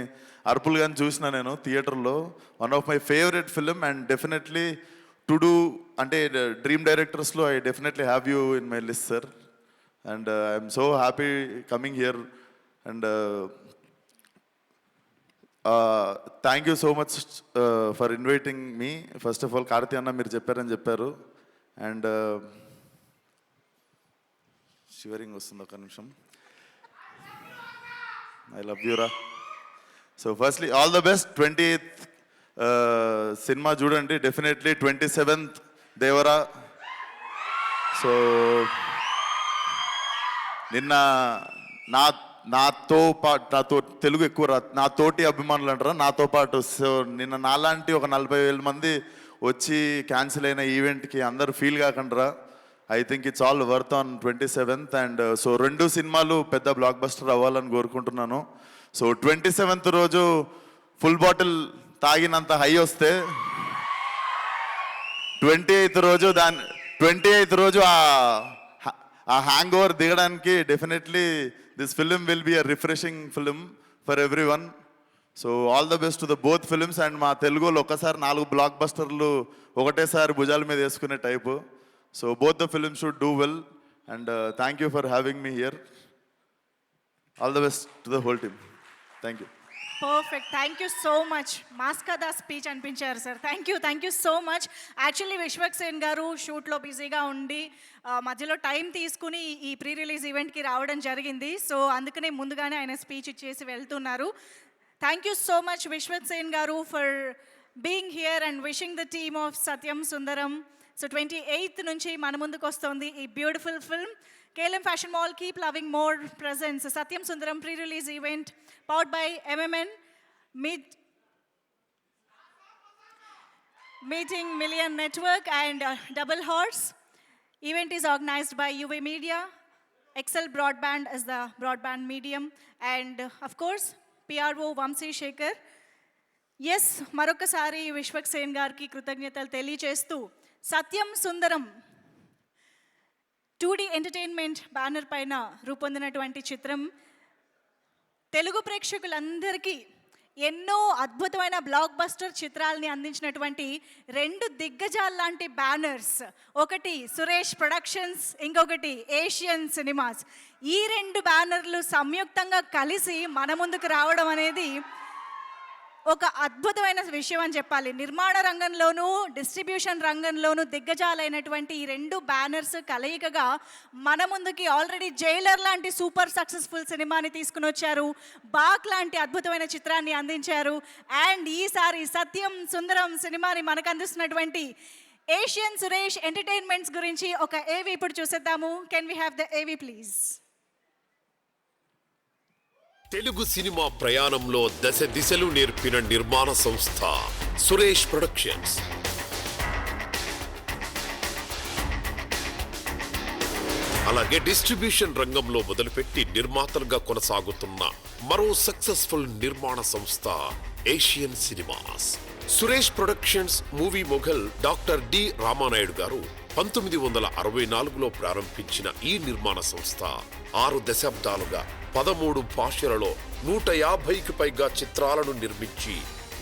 అరుపులు కానీ చూసిన నేను థియేటర్లో. One of my favourite film and definitely to do అంటే డ్రీమ్ డైరెక్టర్స్లో I definitely have you in my list sir. And I'm so happy coming here. And thank you so much for inviting me. First of all Karthi అన్న మీరు చెప్పారని చెప్పారు. And shivering వస్తుంది, ఒక నిమిషం. I love you రా. So firstly all the best. 28th cinema చూడండి definitely. 27th Devara. So నిన్న నాతో తెలుగు ఎక్కువ నా తోటి అభిమానులు అంటారా, నాతో పాటు. సో నిన్న నాలాంటి ఒక 40,000 మంది వచ్చి క్యాన్సిల్ అయిన ఈవెంట్కి అందరు ఫీల్ కాకుండా I think it's all worth on 27th. And so 2 సినిమాలు పెద్ద బ్లాక్ బస్టర్ అవ్వాలని కోరుకుంటున్నాను. సో 27th రోజు ఫుల్ బాటిల్ తాగినంత హై వస్తే 28th రోజు ఆ హ్యాంగ్ ఓవర్ దిగడానికి definitely this film will be a refreshing film for every one. So all the best to the both films. And మా తెలుగులో ఒక్కసారి 4 బ్లాక్ బస్టర్లు ఒకటేసారి భుజాల మీద వేసుకునే type. So both the films should do well. And thank you for having me here. All the best to the whole team. Thank you. Perfect, thank you so much. Mass Ka Das speech అనిపించారు sir. Thank you so much. Actually Vishwak Sen గారు షూట్లో బిజీగా ఉండి మధ్యలో time తీసుకుని ఈ pre release ఈవెంట్కి రావడం జరిగింది. సో అందుకనే ముందుగానే ఆయన స్పీచ్ ఇచ్చేసి వెళ్తున్నారు. Thank you so much Vishwak Sen garu for being here and wishing the team of Satyam Sundaram. So 28th నుంచి మన ముందుకు వస్తుంది ఈ beautiful film. KLM Fashion Mall, keep loving more presents. Satyam Sundaram pre-release event powered by MMN, Meeting Million Network and Double Horse. Event is organized by UV Media. Excel Broadband is the broadband medium. And of course, PRO Vamsi Shekhar. Yes, మరొకసారి విశ్వక్ సేన్ గారికి కృతజ్ఞతలు తెలియజేస్తూ సత్యం సుందరం 2D entertainment banner పైన రూపొందినటువంటి చిత్రం తెలుగు ప్రేక్షకులందరికీ ఎన్నో అద్భుతమైన block buster చిత్రాలని అందించినటువంటి 2 దిగ్గజాల లాంటి బ్యానర్స్, ఒకటి సురేష్ ప్రొడక్షన్స్, ఇంకొకటి ఏషియన్ సినిమాస్. ఈ 2 బ్యానర్లు సంయుక్తంగా కలిసి మన ముందుకు రావడం అనేది ఒక అద్భుతమైన విషయం అని చెప్పాలి. నిర్మాణ రంగంలోనూ డిస్ట్రిబ్యూషన్ రంగంలోనూ దిగ్గజాలైనటువంటి ఈ 2 బ్యానర్స్ కలయికగా మన ముందుకి ఆల్రెడీ జైలర్ లాంటి సూపర్ సక్సెస్ఫుల్ సినిమాని తీసుకుని వచ్చారు, బాక్ లాంటి అద్భుతమైన చిత్రాన్ని అందించారు. అండ్ ఈసారి సత్యం సుందరం సినిమాని మనకు అందిస్తున్నటువంటి ఏషియన్ సురేష్ ఎంటర్టైన్మెంట్స్ గురించి ఒక ఏవి ఇప్పుడు చూసేద్దాము. కెన్ వీ హ్యావ్ ద ఏవి ప్లీజ్? తెలుగు సినిమా ప్రయాణంలో దశ దిశలు నేర్పిన నిర్మాణ సంస్థ సురేష్ ప్రొడక్షన్స్. అలాగే డిస్ట్రిబ్యూషన్ రంగంలో మొదలుపెట్టి నిర్మాతలుగా కొనసాగుతున్న మరో సక్సెస్ఫుల్ నిర్మాణ సంస్థ Asian Cinemas. Suresh Productions movie mogul doctor D Ramanaidu garu 1964లో ప్రారంభించిన ఈ నిర్మాణ సంస్థ 6 దశాబ్దాలుగా 13 భాషలలో 150కి పైగా చిత్రాలను నిర్మించి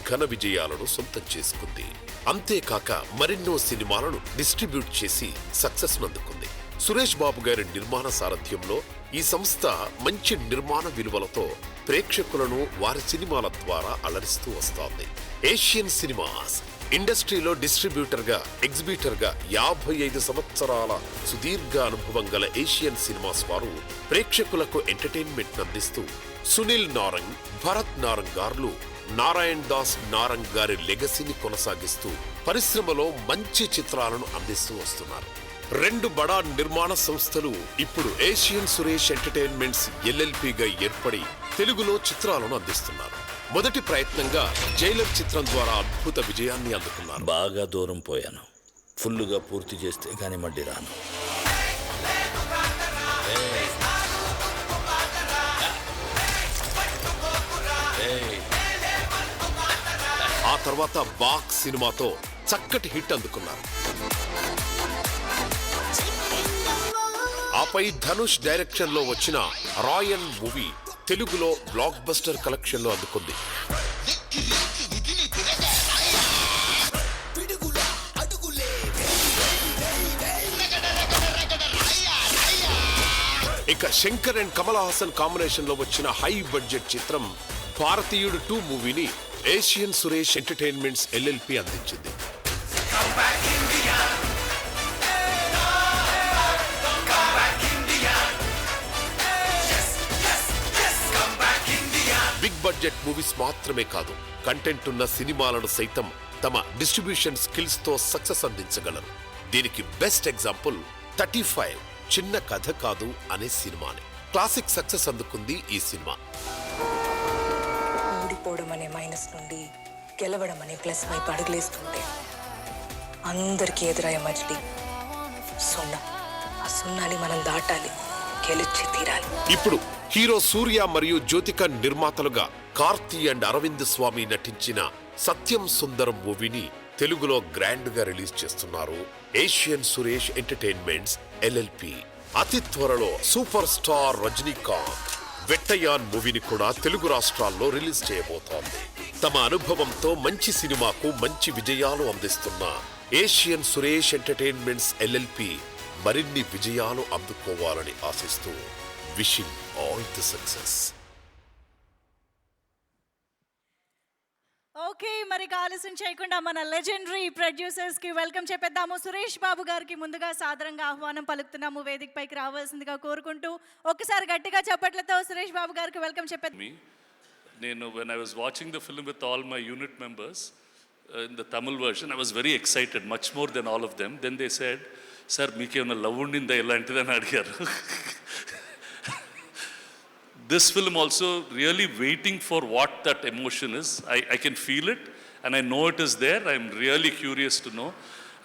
ఘన విజయాలను సొంతం చేసుకుంది. అంతేకాక మరెన్నో సినిమాలను డిస్ట్రిబ్యూట్ చేసి సక్సెస్ నందుకుంది. సురేష్ బాబు గారి నిర్మాణ సారథ్యంలో ఈ సంస్థ మంచి నిర్మాణ విలువలతో ప్రేక్షకులను వారి సినిమాల ద్వారా అలరిస్తూ వస్తోంది. ఏషియన్ సినిమాస్ ఇండస్ట్రీలో డిస్ట్రిబ్యూటర్గా, ఎగ్జిబిటర్గా 55 సంవత్సరాల సుదీర్ఘ అనుభవం గల ఏషియన్ సినిమాస్ వారు ప్రేక్షకులకు ఎంటర్టైన్మెంట్ అందిస్తూ సునీల్ నారంగ్, భరత్ నారంగ్ గారు నారాయణ్ దాస్ నారంగ్ గారి లెగసీని కొనసాగిస్తూ పరిశ్రమలో మంచి చిత్రాలను అందిస్తూ వస్తున్నారు. 2 బడా నిర్మాణ సంస్థలు ఇప్పుడు ఏషియన్ సురేష్ ఎంటర్టైన్మెంట్స్ LLPగా ఏర్పడి తెలుగులో చిత్రాలను అందిస్తున్నారు. మొదటి ప్రయత్నంగా జైలర్ చిత్రం ద్వారా అద్భుత విజయాన్ని అందుకున్నారు. బాగా దూరం పోయాను, ఫుల్లుగా పూర్తి చేస్తే గానీ మళ్ళీ రాను. ఆ తర్వాత బాక్ సినిమాతో చక్కటి హిట్ అందుకున్నారు. ఆపై ధనుష్ డైరెక్షన్ లో వచ్చిన రాయన్ మూవీ తెలుగులో బ్లాక్ బస్టర్ కలెక్షన్ లో అందుకుంది. ఇక శంకర్ అండ్ కమల్ హాసన్ కాంబినేషన్ లో వచ్చిన హై బడ్జెట్ చిత్రం భారతీయుడు 2 మూవీని ఏషియన్ సురేష్ ఎంటర్టైన్మెంట్స్ LLP అందించింది. బిగ్ బడ్జెట్ మూవీస్ మాత్రమే కాదు, కంటెంట్ ఉన్న సినిమాలను సైతం తమ డిస్ట్రిబ్యూషన్ స్కిల్స్ తో సక్సెస్ అందించగలరు. దీనికి బెస్ట్ ఎగ్జాంపుల్ 35 చిన్న కథ కాదు అనే సినిమాని. క్లాసిక్ సక్సెస్ అందుకుంది ఈ సినిమా. ఓడిపోవడం అనే మైనస్ నుండి గెలవడం అనే ప్లస్ వైపు అడుగులేస్తుంటే అందరికీ ఎదురయ్యే మజిలీ సున్నా. ఆ సున్నాని మనం దాటాలి, గెలిచి తీరాలి. ఇప్పుడు హీరో సూర్య మరియు జ్యోతిక నిర్మాతలుగా కార్తీ అండ్ అరవింద్ స్వామి నటించిన సత్యం సుందరం మూవీని తెలుగులో గ్రాండ్ గా రిలీజ్ చేస్తున్నారు ఏషియన్ సురేష్ ఎంటర్టైన్మెంట్స్ LLP. అతి త్వరలో సూపర్ స్టార్ రజనీకాంత్ వెట్టయాన్ మూవీని కూడా తెలుగు రాష్ట్రాల్లో రిలీజ్ చేయబోతోంది. తమ అనుభవంతో మంచి సినిమాకు మంచి విజయాలు అందిస్తున్న ఏషియన్ సురేష్ ఎంటర్టైన్మెంట్స్ LLP మరిన్ని విజయాలు అందుకోవాలని ఆశిస్తూ wishing all the success. Okay, మరి ఆలస్యం చేయకుండా మన లెజెండరీ ప్రొడ్యూసర్స్ కి వెల్కమ్ చెప్పేద్దాము. సురేష్ బాబు గారికి ముందుగా సాదరంగా ఆహ్వానం పలుకుతున్నాము. వేదికపైకి రావాల్సిందిగా కోరుకుంటూ ఒక్కసారి గట్టిగా చప్పట్లతో సురేష్ బాబు గారికి వెల్కమ్ చెప్పేద్దాం. When I was watching the film with all my unit members in the Tamil version, I was very excited, much more than all of them. Then they said, "Sir, meekemna love undinda ilantidani adigaru." This film also really waiting for what that emotion is. I can feel it and I know it is there. I'm really curious to know.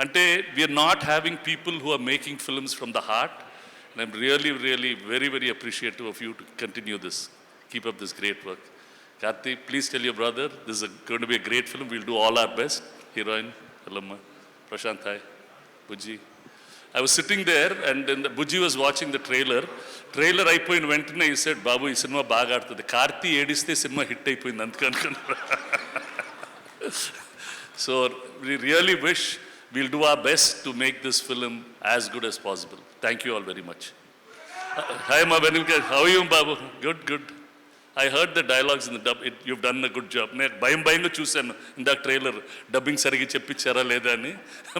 Ante we are not having people who are making films from the heart, and I'm really very appreciative of you to continue this. Keep up this great work. Karthi, please tell your brother this is going to be a great film. We'll do all our best. Heroine, Alamma, Prashant, hi, Bujji. I was sitting there and then Bujji was watching the trailer. Trailer అయిపోయిన వెంటనే he said, బాబు ఈ cinema బాగా ఆడుతుంది. కార్తీ ఏడిస్తే cinema hit అయిపోయింది అందుకనుకున్నా. So we really wish we'll do our best to make this film as good as possible. Thank you all very much. Hi, Ma Benilka. How are you, Babu? Good, good. I heard the dialogues in the dub. You've done a good job. నేను భయంగా చూశాను ఇందాక trailer dubbing సరిగ్గా చెప్పించారా లేదా అని.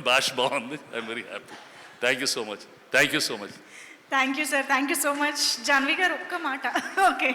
భాష బాగుంది. I'm very happy. Thank you so much. Thank you so much. Thank you sir, thank you so much. Janhvi garu ఒక్క మాట. Okay,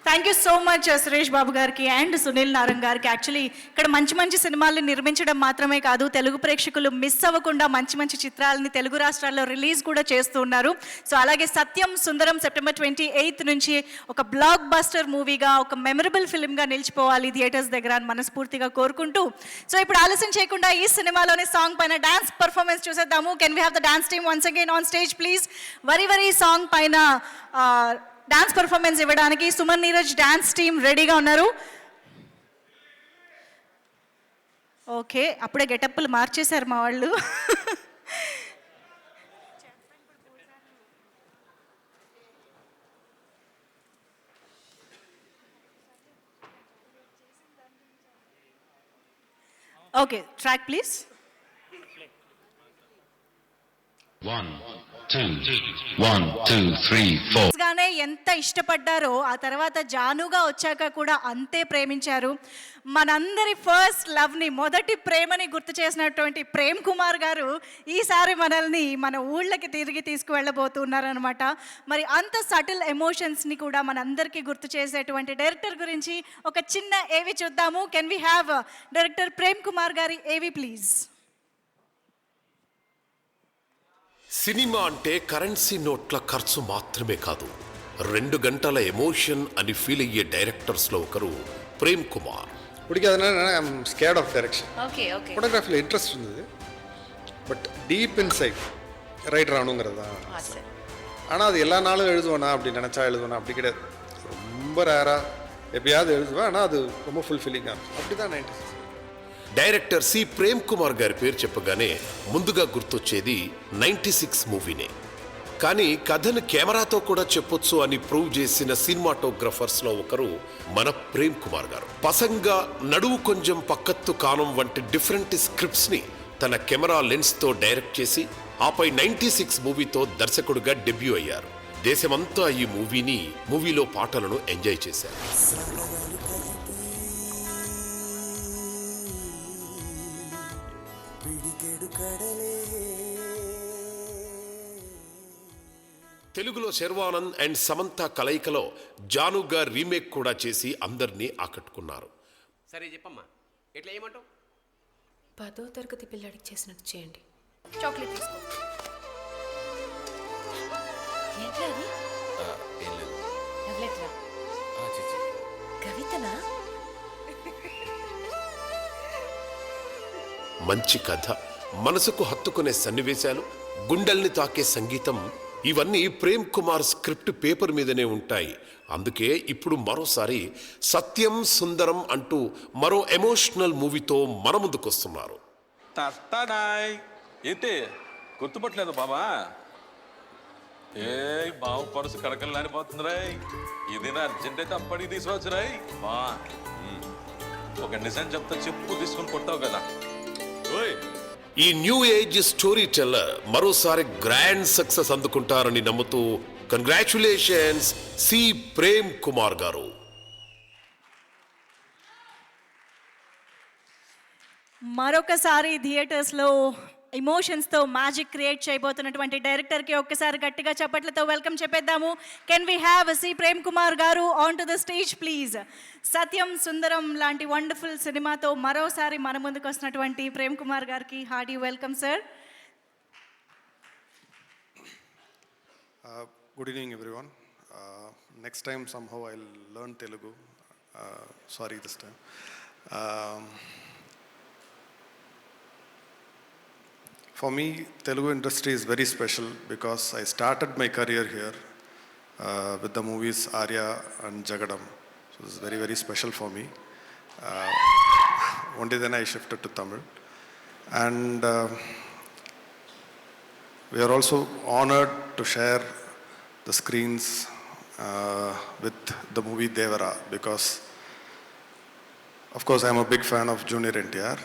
thank you so much Suresh Babu గారికి అండ్ సునీల్ నారంగ్ గారికి. యాక్చువల్లీ ఇక్కడ మంచి మంచి సినిమాల్ని నిర్మించడం మాత్రమే కాదు, తెలుగు ప్రేక్షకులు మిస్ అవ్వకుండా మంచి మంచి చిత్రాలని తెలుగు రాష్ట్రాల్లో రిలీజ్ కూడా చేస్తూ ఉన్నారు. సో అలాగే సత్యం సుందరం September 28 నుంచి ఒక బ్లాక్ బస్టర్ మూవీగా, ఒక మెమరబుల్ ఫిల్మ్గా నిలిచిపోవాలి థియేటర్స్ దగ్గర అని మనస్ఫూర్తిగా కోరుకుంటూ, సో ఇప్పుడు ఆలస్యం చేయకుండా ఈ సినిమాలోని సాంగ్ పైన డాన్స్ పర్ఫార్మెన్స్ చూసేద్దాము. Can we have the dance team once again on stage please. వరి సాంగ్ పైన డాన్స్ పర్ఫార్మెన్స్ ఇవ్వడానికి సుమన్ నీరజ్ డాన్స్ టీమ్ రెడీగా ఉన్నారు. ఓకే, అప్పుడే గెటప్పులు మార్చేశారు మా వాళ్ళు. Okay, track please. 1 2 1 2 3 4 గానే ఎంత ఇష్టపడ్డారో ఆ తర్వాత జానుగా వచ్చాక కూడా అంతే ప్రేమించారు. మనందరి ఫస్ట్ లవ్ని, మొదటి ప్రేమని గుర్తు చేసినటువంటి ప్రేమ్ కుమార్ గారు ఈసారి మనల్ని మన ఊళ్ళకి తిరిగి తీసుకువెళ్ళబోతున్నారనమాట. మరి అంత సటిల్ ఎమోషన్స్ని కూడా మనందరికీ గుర్తు చేసేటువంటి డైరెక్టర్ గురించి ఒక చిన్న ఏవి చూద్దాము. Can we have director Prem Kumar గారి ఏవి ప్లీజ్. సినిమా అంటే కరెన్సీ నోట్ల ఖర్చు మాత్రమే కాదు, 2 గంటల ఎమోషన్ అని ఫీల్ అయ్యే డైరెక్టర్స్లో ఒకరు ప్రేమ్ కుమార్. பிடிக்காதனால I'm scared of direction. Okay okay. ஃபோட்டோகிராஃபியில் இன்ட்ரெஸ்ட் இருந்தது, பட் டீப் இன்சைட் ரைட்டர் ஆகணுங்கிறது தான். ஆனால் அது எல்லா நாளும் எழுதுவேனா அப்படி நினச்சா எழுதுவேனா அப்படி கிடையாது. ரொம்ப ரேராக எப்பயாவது எழுதுவேன், ஆனால் அது ரொம்ப ஃபுல்ஃபில்லிங்காக இருக்கும். அப்படி தான் 96. డైరెక్టర్ సి ప్రేమ్ కుమార్ గారి పేరు చెప్పగానే ముందుగా గుర్తొచ్చేది 96 మూవీనే. కానీ కథను కెమెరాతో కూడా చెప్పొచ్చు అని ప్రూవ్ చేసిన సినిమాటోగ్రఫర్స్లో ఒకరు మన ప్రేమ్ కుమార్ గారు. పసంగా, నడువు కొంచెం పక్కత్తు కానం వంటి డిఫరెంట్ స్క్రిప్ట్స్ని తన కెమెరా లెన్స్తో డైరెక్ట్ చేసి ఆపై 96 మూవీతో దర్శకుడిగా డెబ్యూ అయ్యారు. దేశమంతా ఈ మూవీలో పాటలను ఎంజాయ్ చేశారు. తెలుగులో శర్వానంద్ అండ్ సమంత కలయికలో జానుగా రీమేక్ కూడా చేసి అందరినీ ఆకట్టుకున్నారు. సరే చెప్పమ్మా, ఎట్లా ఏమంటావు? 10వ తరగతి పిల్లాడికి చేసినట్టు చేయండి. చాక్లెట్ తీసుకో. ఏంటి అది? ఏం లేదు. లవ్లెటరా? కవితనా? మంచి కథ, మనసుకు హత్తుకునే సన్నివేశాలు, గుండెల్ని తాకే సంగీతం, ఇవన్నీ ప్రేమ్ కుమార్ స్క్రిప్ట్ పేపర్ మీదనే ఉంటాయి. అందుకే ఇప్పుడు మరోసారి సత్యం సుందరం అంటూ మరో ఎమోషనల్ మూవీతో మన ముందుకొస్తున్నారు. ఏంటి గుర్తుపట్టలేదు బాబా? ఏ బావు పరుసు కడకల్లానిపోతుందిరా. ఇది నా అర్జెంట్ అయితే అప్పటికి తీసుకురావచ్చురా. బా ఒక నిజం చెప్తా, చెప్పు తీసుకుని కొట్టావు కదా. ఈ న్యూ ఏజ్ స్టోరీ టెల్లర్ మరోసారి గ్రాండ్ సక్సెస్ అందుకుంటారని నమ్ముతూ కంగ్రాచులేషన్స్ సి ప్రేమ్ కుమార్ గారు. మరొకసారి థియేటర్స్లో ఎమోషన్స్తో మ్యాజిక్ క్రియేట్ చేయబోతున్నటువంటి డైరెక్టర్కి ఒక్కసారి గట్టిగా చప్పట్లతో వెల్కమ్ చెప్పేద్దాము. Can we have see Prem Kumar garu on to the stage please. Satyam Sundaram లాంటి వండర్ఫుల్ సినిమాతో మరోసారి మన ముందుకు వస్తున్నటువంటి ప్రేమ్ కుమార్ గారికి Hardy welcome sir. Good evening everyone. Next time somehow I will learn Telugu. Sorry this time. For me, Telugu industry is very special because I started my career here with the movies Arya and Jagadam. So this is very, very special for me. Only then I shifted to Tamil. And we are also honored to share the screens with the movie Devara, because of course I am a big fan of Junior NTR,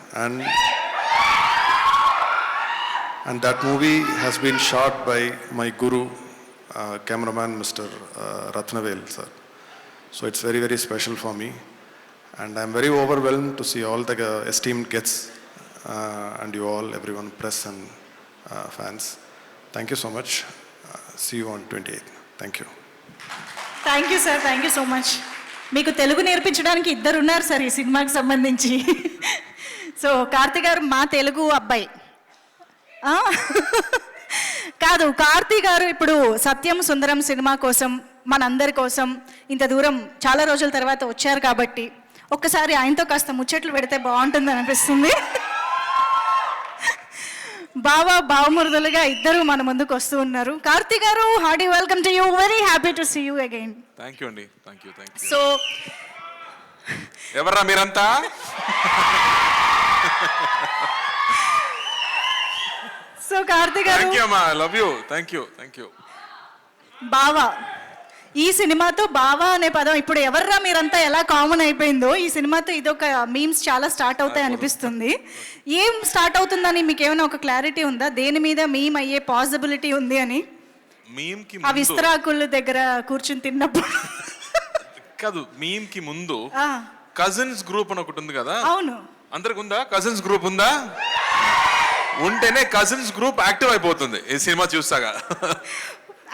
and that movie has been shot by my guru, cameraman Mr. Ratnavel sir. So it's very, very special for me, and I'm very overwhelmed to see all the esteemed guests and you all, everyone, press and fans. Thank you so much. See you on 28th. Thank you. Thank you sir, thank you so much. మీకు తెలుగు నేర్పించడానికి ఇద్దరు ఉన్నారు sir ఈ సినిమాకి సంబంధించి. So Karthi గారు మా తెలుగు అబ్బాయి కాదు, కార్తీ గారు ఇప్పుడు సత్యం సుందరం సినిమా కోసం మనందరి కోసం ఇంత దూరం చాలా రోజుల తర్వాత వచ్చారు కాబట్టి ఒక్కసారి ఆయనతో కాస్త ముచ్చట్లు పెడితే బాగుంటుంది అనిపిస్తుంది. బావమరుదులుగా ఇద్దరు మన ముందుకు వస్తూ ఉన్నారు. Karthi garu, hearty welcome to you. Very happy to see you again. Thank you అండి, థ్యాంక్ యూ. సో ఎవర్రా మీరంతా? So Karthi garu, thank you అమ్మా, I love you. Thank you. బావా, ఈ సినిమాతో బావా అనే పదం ఇప్పుడు ఎవర్రా మీరంతా ఎలా కామన్ అయిపోయిందో, ఈ సినిమాతో ఇదొక మీమ్స్ చాలా స్టార్ట్ అవుతాయి అనిపిస్తుంది. ఏం స్టార్ట్ అవుతుందని మీకు ఏమైనా ఒక క్లారిటీ ఉందా? దేని మీద మీమ్ అయ్యే పాసిబిలిటీ ఉంది అని? మీమ్ కి ఆ విస్తరాకుల దగ్గర కూర్చుని తిన్నప్పుడు కాదు, మీమ్ కి ముందు కజిన్స్ గ్రూప్ అని ఒకటి ఉంది కదా. అవును, అందరికి ఉందా? కజిన్స్ గ్రూప్ ఉందా? ఉంటేనే కజిన్స్ గ్రూప్ యాక్టివ్ అయిపోతుంది ఈ సినిమా చూస్తాగా.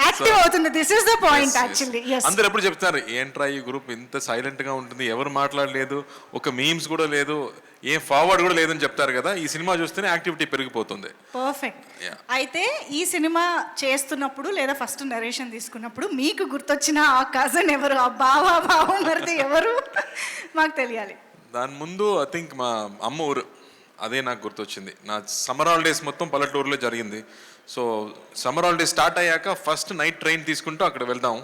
యాక్టివ్ అవుతుంది. This is the point actually. yes. అందరూ ఎప్పుడు చెప్తారు, ఏంట్రా ఈ గ్రూప్ ఇంత సైలెంట్ గా ఉంటుంది, ఎవరు మాట్లాడలేదు, ఒక మీమ్స్ కూడా లేదు, ఏం ఫార్వర్డ్ కూడా లేదని చెప్తారు కదా. ఈ సినిమా చూస్తేనే యాక్టివిటీ పెరిగిపోతుంది. పర్ఫెక్ట్. అయితే ఈ సినిమా చేస్తున్నప్పుడు లేదా ఫస్ట్ నరేషన్ తీసుకున్నప్పుడు మీకు గుర్తొచ్చిన ఆ కజన్ ఎవరు, ఆ బావమరిది ఎవరు మాకు తెలియాలి. దాని ముందు ఐ థింక్ మా అమ్మ ఊరు, అదే నాకు గుర్తొచ్చింది. నా సమ్మర్ హాలిడేస్ మొత్తం పల్లెటూరులో జరిగింది. సో సమ్మర్ హాలిడేస్ స్టార్ట్ అయ్యాక ఫస్ట్ నైట్ ట్రైన్ తీసుకుంటూ అక్కడ వెళ్దాం,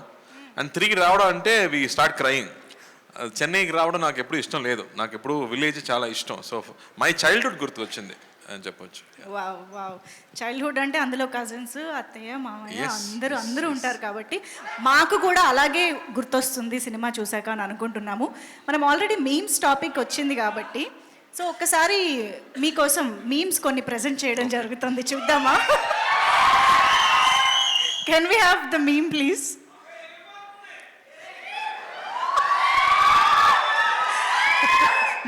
అండ్ తిరిగి రావడం అంటే వి స్టార్ట్ క్రయింగ్. చెన్నైకి రావడం నాకు ఎప్పుడు ఇష్టం లేదు, నాకు ఎప్పుడు విలేజ్ చాలా ఇష్టం. సో మై చైల్డ్హుడ్ గుర్తొచ్చింది అని చెప్పొచ్చు. వావ్, చైల్డ్హుడ్ అంటే అందులో కజిన్స్, అత్తయ్య, మామయ్య అందరూ ఉంటారు కాబట్టి మాకు కూడా అలాగే గుర్తొస్తుంది సినిమా చూసాక అని అనుకుంటున్నాము. మనం ఆల్రెడీ మీమ్స్ టాపిక్ వచ్చింది కాబట్టి సో ఒక్కసారి మీకోసం మీమ్స్ కొన్ని ప్రెజెంట్ చేయడం జరుగుతుంది, చూద్దామా? Can we have the meme please?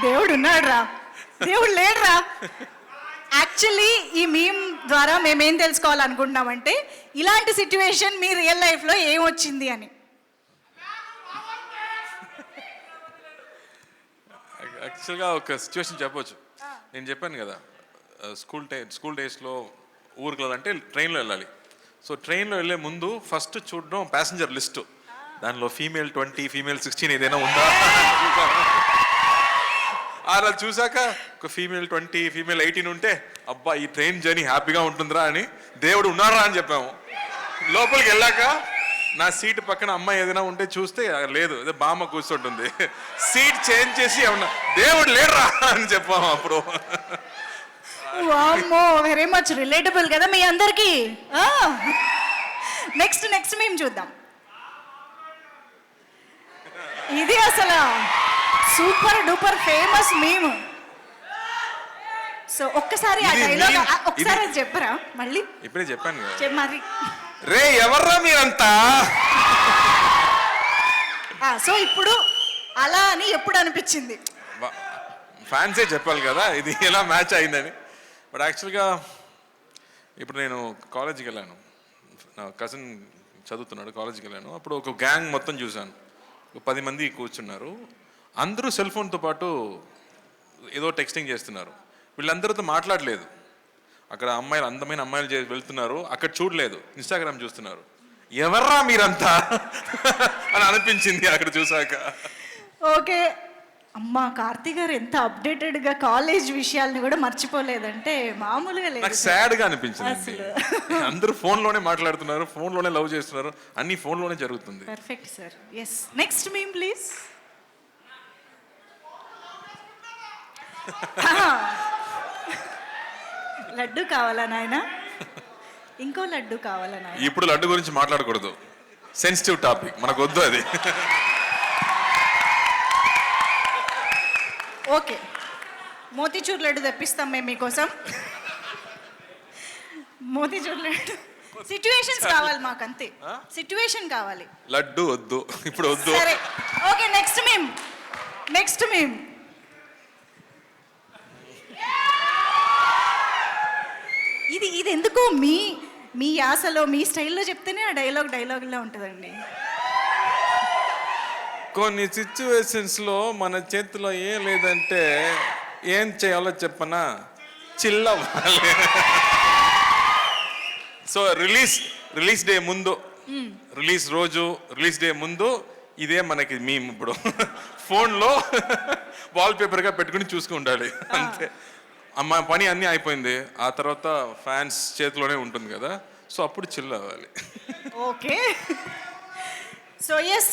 దేవుడు ఉన్నాడురా, దేవుడు లేడురా. యాక్చువల్లీ ఈ మీమ్ ద్వారా మేమేం తెలుసుకోవాలనుకుంటున్నామంటే ఇలాంటి సిచ్యువేషన్ మీ రియల్ లైఫ్లో ఏమొచ్చింది అని. యాక్చువల్గా ఒక సిచ్యువేషన్ చెప్పొచ్చు. నేను చెప్పాను కదా, స్కూల్ డేస్లో ఊరికి వెళ్ళాలంటే ట్రైన్లో వెళ్ళాలి. సో ట్రైన్లో వెళ్ళే ముందు ఫస్ట్ చూడడం ప్యాసింజర్ లిస్టు, దానిలో ఫీమేల్ 20, ఫీమేల్ 16 ఏదైనా ఉందా అలా చూసాక ఒక ఫీమేల్ 20, ఫీమేల్ 18 ఉంటే అబ్బా ఈ ట్రైన్ జర్నీ హ్యాపీగా ఉంటుందిరా అని దేవుడు ఉన్నారా అని చెప్పాము. లోపలికి వెళ్ళాక నా సీట్ పక్కన అమ్మాయి ఏదైనా ఉంటే చూస్తే లేదు, అదే బామ్మ కూర్చుంటుంది. సీట్ చేంజ్ చేసి ఏమన్నా దేవుడు లేడురా అని చెప్పాము అప్పుడు. వామ్మో, వెరీ మచ్ రిలేటబుల్ కదా మీ అందరికి. నెక్స్ట్ మేము చూద్దాం. ఇది అసలు super duper famous meme. So ఒక్కసారి ఆ డైలాగ్ ఒకసారి చెప్పరా మళ్ళీ? ఇప్పుడే చెప్పాను కదా. మరి రే ఎవర్రా మీరంతా? సో ఇప్పుడు అలా అని ఎప్పుడు అనిపించింది? ఫ్యాన్సే చెప్పాలి కదా ఇది ఎలా మ్యాచ్ అయిందని. బట్ యాక్చువల్గా ఇప్పుడు నేను కాలేజీకి వెళ్ళాను, నా కజిన్ చదువుతున్నాడు, కాలేజీకి వెళ్ళాను. అప్పుడు ఒక గ్యాంగ్ మొత్తం చూశాను, 10 మంది కూర్చున్నారు. అందరూ సెల్ ఫోన్తో పాటు ఏదో టెక్స్టింగ్ చేస్తున్నారు. వీళ్ళందరితో మాట్లాడలేదు. అక్కడ అమ్మాయిలు, అందమైన అమ్మాయిలు వెళ్తున్నారు, అక్కడ చూడలేదు, ఇన్స్టాగ్రామ్ చూస్తున్నారు. ఎవర్రా మీరంతా అని అనిపించింది అక్కడ చూసాక. ఓకే, అమ్మా కార్తీ గారు ఎంత అప్డేటెడ్గా కాలేజ్ విషయాలను కూడా మర్చిపోలేదంటే మామూలుగా లేదు. నాకు సాడ్గా అనిపించింది. అందరూ ఫోన్లోనే మాట్లాడుతున్నారు, ఫోన్లోనే లవ్ చేస్తున్నారు, అన్ని ఫోన్లోనే జరుగుతుంది. Perfect sir. Yes, next meme please. Laddu కావాలా నాయన? ఇంకో లడ్డు కావాలా నాయన? ఇప్పుడు లడ్డు గురించి మాట్లాడకూడదు, సెన్సిటివ్ టాపిక్, మనకు వద్దు అది. ఓకే, మోతీచూర్ లడ్డు తెప్పిస్తాం మేము మీకోసం. మోతీచూర్ లడ్డు. సిచ్యువేషన్స్ కావాలి మాకు, అంతే. సిచ్యువేషన్ కావాలి. లడ్డు వద్దు, ఇప్పుడు వద్దు. సరే, ఓకే. నెక్స్ట్ మేము ఇది ఎందుకు మీ యాసలో మీ స్టైల్లో చెప్తేనే ఆ డైలాగ్లా ఉంటుందండి. కొన్ని సిచ్యువేషన్స్లో మన చేతిలో ఏం లేదంటే ఏం చేయాలో చెప్పనా, చిల్లవ్వాలి. సో రిలీజ్ డే ముందు, రిలీజ్ డే ముందు ఇదే మనకి మేము ఇప్పుడు ఫోన్లో వాల్ పేపర్గా పెట్టుకుని చూసుకుంటాలి, అంతే. అమ్మ పని అన్నీ అయిపోయింది, ఆ తర్వాత ఫ్యాన్స్ చేతిలోనే ఉంటుంది కదా, సో అప్పుడు చిల్ అవ్వాలి. ఓకే. సో ఎస్,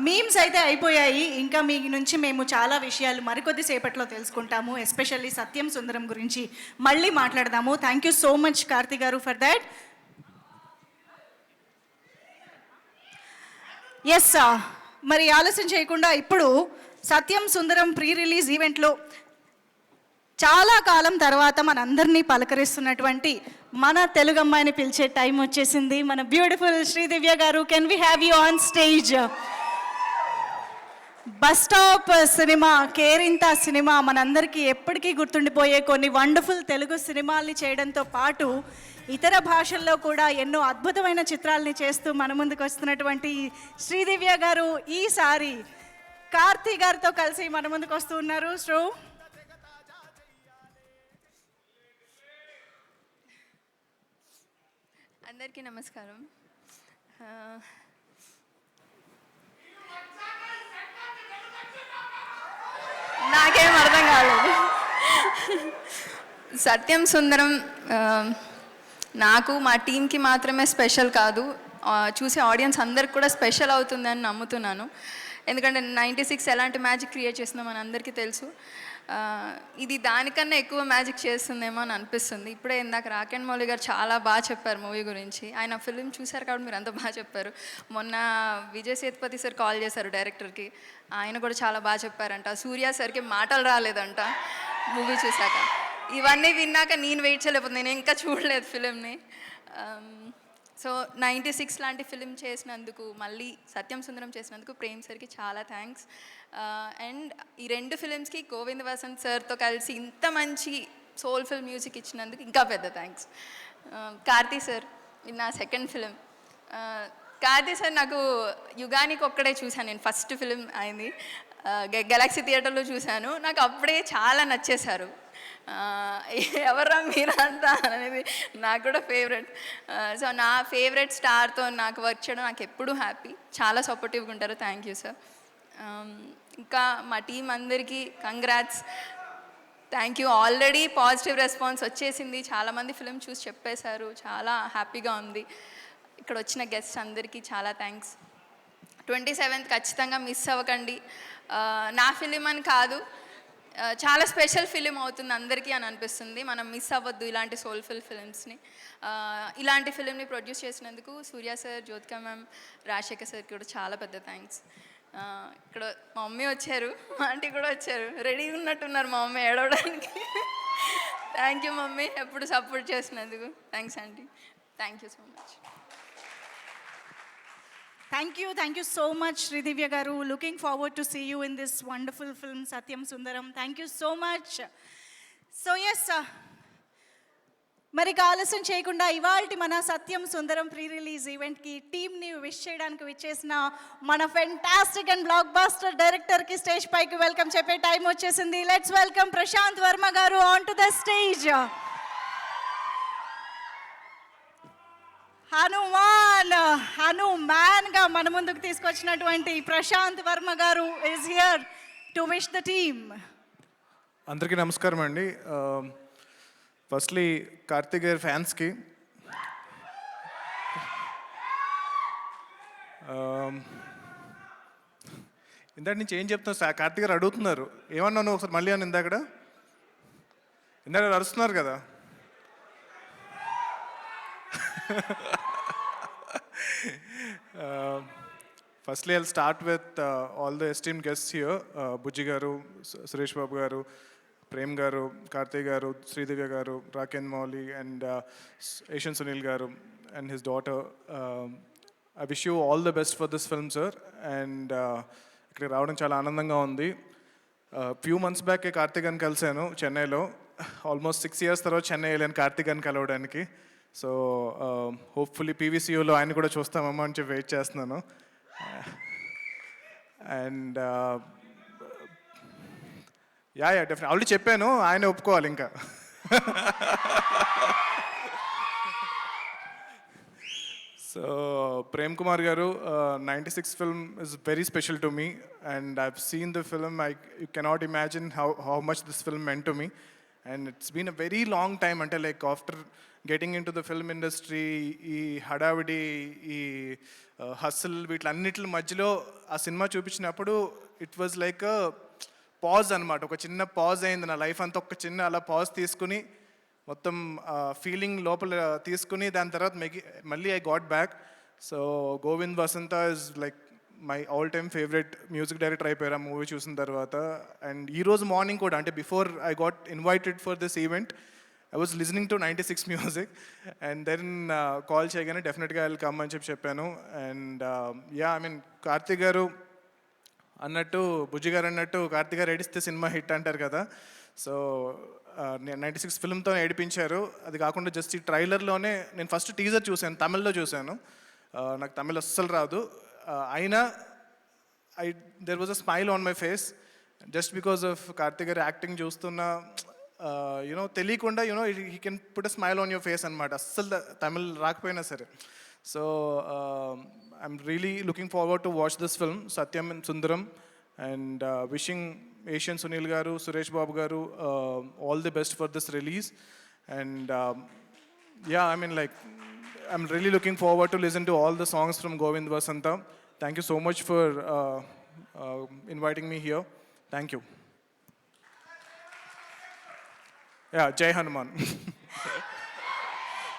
మీమ్స్ అయితే అయిపోయాయి. ఇంకా మీ నుంచి మేము చాలా విషయాలు మరికొద్ది సేపట్లో తెలుసుకుంటాము. ఎస్పెషల్లీ సత్యం సుందరం గురించి మళ్ళీ మాట్లాడదాము. Thank you so much Karthi గారు ఫర్ దాట్. ఎస్, మరి ఆలస్యం చేయకుండా ఇప్పుడు సత్యం సుందరం ప్రీ రిలీజ్ ఈవెంట్లో చాలా కాలం తర్వాత మనందరినీ పలకరిస్తున్నటువంటి మన తెలుగు అమ్మాయిని పిలిచే టైం వచ్చేసింది. మన beautiful Sridivya garu, can we have you on stage? Bus stop cinema, Kerintha cinema మనందరికీ ఎప్పటికీ గుర్తుండిపోయే కొన్ని వండర్ఫుల్ తెలుగు సినిమాల్ని చేయడంతో పాటు ఇతర భాషల్లో కూడా ఎన్నో అద్భుతమైన చిత్రాలని చేస్తూ మన ముందుకు వస్తున్నటువంటి శ్రీదివ్య గారు ఈసారి కార్తీ గారితో కలిసి మన ముందుకు వస్తూ ఉన్నారు. సో అందరికీ నమస్కారం. నాకేం అర్థం కాలేదు. సత్యం సుందరం నాకు, మా టీంకి మాత్రమే స్పెషల్ కాదు, చూసే ఆడియన్స్ అందరికి కూడా స్పెషల్ అవుతుందని నమ్ముతున్నాను. ఎందుకంటే 96 ఎలాంటి మ్యాజిక్ క్రియేట్ చేస్తుందో మన అందరికీ తెలుసు. ఇది దానికన్నా ఎక్కువ మ్యాజిక్ చేస్తుందేమో అని అనిపిస్తుంది. ఇప్పుడే ఇందాక రాకెన్ మౌలి గారు చాలా బాగా చెప్పారు మూవీ గురించి. ఆయన ఫిల్మ్ చూశారు కాబట్టి మీరు అంత బాగా చెప్పారు. మొన్న విజయ్ సేతుపతి సార్ కాల్ చేశారు డైరెక్టర్కి, ఆయన కూడా చాలా బాగా చెప్పారంట. సూర్య సార్కి మాటలు రాలేదంట మూవీ చూశాక. ఇవన్నీ విన్నాక నేను వెయిట్ చేయలేకపోతుంది, నేను ఇంకా చూడలేదు ఫిలింని. సో 96 లాంటి ఫిలిం చేసినందుకు, మళ్ళీ సత్యం సుందరం చేసినందుకు ప్రేమ్ సార్కి చాలా థ్యాంక్స్. అండ్ ఈ 2 ఫిలిమ్స్కి గోవింద్ వసంత్ సార్తో కలిసి ఇంత మంచి సోల్ఫుల్ మ్యూజిక్ ఇచ్చినందుకు ఇంకా పెద్ద థ్యాంక్స్. కార్తీ సార్, ఇది నా సెకండ్ ఫిలిం. కార్తీ సార్ నాకు యుగానికి ఒక్కడే చూశాను నేను, ఫస్ట్ ఫిలిం అయింది, గెలాక్సీ థియేటర్లో చూశాను. నాకు అప్పుడే చాలా నచ్చేశారు. ఎవర్రా మీరంతా అనేది నాకు కూడా ఫేవరెట్. సో నా ఫేవరెట్ స్టార్తో నాకు వర్క్ చేయడం నాకు ఎప్పుడూ హ్యాపీ. చాలా సపోర్టివ్గా ఉంటారు. Thank you sir. ఇంకా మా టీం అందరికీ congrats, thank you. Already positive response వచ్చేసింది, చాలామంది ఫిలిం చూసి చెప్పేశారు, చాలా హ్యాపీగా ఉంది. ఇక్కడ వచ్చిన గెస్ట్ అందరికీ చాలా థ్యాంక్స్. 27th ఖచ్చితంగా మిస్ అవ్వకండి. నా ఫిలిం అని కాదు, చాలా స్పెషల్ ఫిలిం అవుతుంది అందరికీ అని అనిపిస్తుంది. మనం మిస్ అవ్వద్దు ఇలాంటి సోల్ఫుల్ ఫిలిమ్స్ని. ఇలాంటి ఫిలింని ప్రొడ్యూస్ చేసినందుకు సూర్య సార్, జ్యోతిక మ్యామ్, రాజశేఖర్ సార్కి కూడా చాలా పెద్ద థ్యాంక్స్. ఇక్కడ మా మమ్మీ వచ్చారు, మా ఆంటీ కూడా వచ్చారు, రెడీగా ఉన్నట్టున్నారు మా మమ్మీ ఏడవడానికి. థ్యాంక్ యూ మమ్మీ, ఎప్పుడు సపోర్ట్ చేసినందుకు. Thanks aunty, thank you so much. Thank you so much, Sridivya garu. Looking forward to see you in this wonderful film, Satyam Sundaram. Thank you so much. So yes, మరి ఆలస్యం చేయకుండా ఇవాల్టి మన సత్యం సుందరం pre release ఈవెంట్కి టీమ్ని wish చేయడానికి విచ్చేసిన మన ఫెంటాస్టిక్ అండ్ బ్లాక్ బాస్టర్ డైరెక్టర్కి స్టేజ్ పైకి వెల్కమ్ చెప్పే టైం వచ్చేసింది. లెట్స్ వెల్కమ్ ప్రశాంత్ వర్మ గారు ఆన్ టు ద స్టేజ్. హనుమాన్గా మన ముందుకు తీసుకొచ్చినటువంటి ప్రశాంత్ వర్మ గారు is here to wish the team. అందరికీ నమస్కారం అండి. ఫస్ట్లీ కార్తీక్ గారి ఫ్యాన్స్కి ఇందాక నుంచి ఏం చెప్తున్నా, కార్తీక్ గారు అడుగుతున్నారు ఏమన్నాను ఒకసారి మళ్ళీ అని ఇందాక. ఇందాక అరుస్తున్నారు కదా. Firstly, I'll start with all the esteemed guests here. Bujji Garu, Suresh Babu Garu, Prem Garu, Karthik Garu, Sridivya Garu, Raken Mauli, and Asian Sunil Garu and his daughter. I wish you all the best for this film, sir. And ఇక్కడ రావడం చాలా ఆనందంగా ఉంది. Few months back Karthik అని కలిశాను చెన్నైలో. Almost 6 years తర్వాత చెన్నై వెళ్ళాను కార్తీక్ అని కలవడానికి. సో హోప్ఫుల్లీ పీవీసీయూలో ఆయన కూడా చూస్తామమ్మా అని చెప్పి వెయిట్ చేస్తున్నాను. అండ్ యా డెఫినెట్ ఆల్రెడీ చెప్పాను, ఆయన ఒప్పుకోవాలి ఇంకా. So, Prem Kumar Garu, 96 film is very special to me, and I've seen the film. You cannot imagine how much this film meant to me, and it's been a very long time until like after getting into the film industry, ee hadavidi, ee hustle, వీటిలన్నిటి మధ్యలో ఆ cinema చూపించినప్పుడు it was like a pause అన్నమాట. ఒక చిన్న pause అయింది నా life అంతా. ఒక చిన్న అలా పాజ్ తీసుకుని మొత్తం ఫీలింగ్ లోపల తీసుకుని దాని తర్వాత మళ్ళీ I got back. So Govind Vasantha is like my all time favourite music director అయిపోయారు ఆ మూవీ చూసిన తర్వాత. అండ్ ఈరోజు మార్నింగ్ కూడా అంటే before I got invited for this event I was listening to 96 music and then call చేయగానే డెఫినెట్గా ఐ విల్ కమ్ అని చెప్పాను. And ya I mean Karthik garu అన్నట్టు బుజ్జి గారు అన్నట్టు కార్తీక్ గారు ఏడిస్తే సినిమా హిట్ అంటారు కదా. సో 96 ఫిల్మ్తో ఏడిపించారు. అది కాకుండా జస్ట్ ఈ ట్రైలర్లోనే నేను ఫస్ట్ టీజర్ చూశాను, తమిళ్లో చూశాను. నాకు తమిళ్ అస్సలు రాదు. అయినా there was a smile on my face just because of Karthik గారి యాక్టింగ్ చూస్తున్న యూనో తెలియకుండా you know he can put a smile on your face అనమాట, అస్సలు తమిళ్ రాకపోయినా సరే. So I'm really looking forward to watch this film Satyam and Sundaram and wishing Asian Sunil Garu, Suresh Babu Garu all the best for this release. And yeah, I mean like I'm really looking forward to listen to all the songs from Govind Vasanta. Thank you so much for inviting me here. Thank you. Yeah, Jai Hanuman.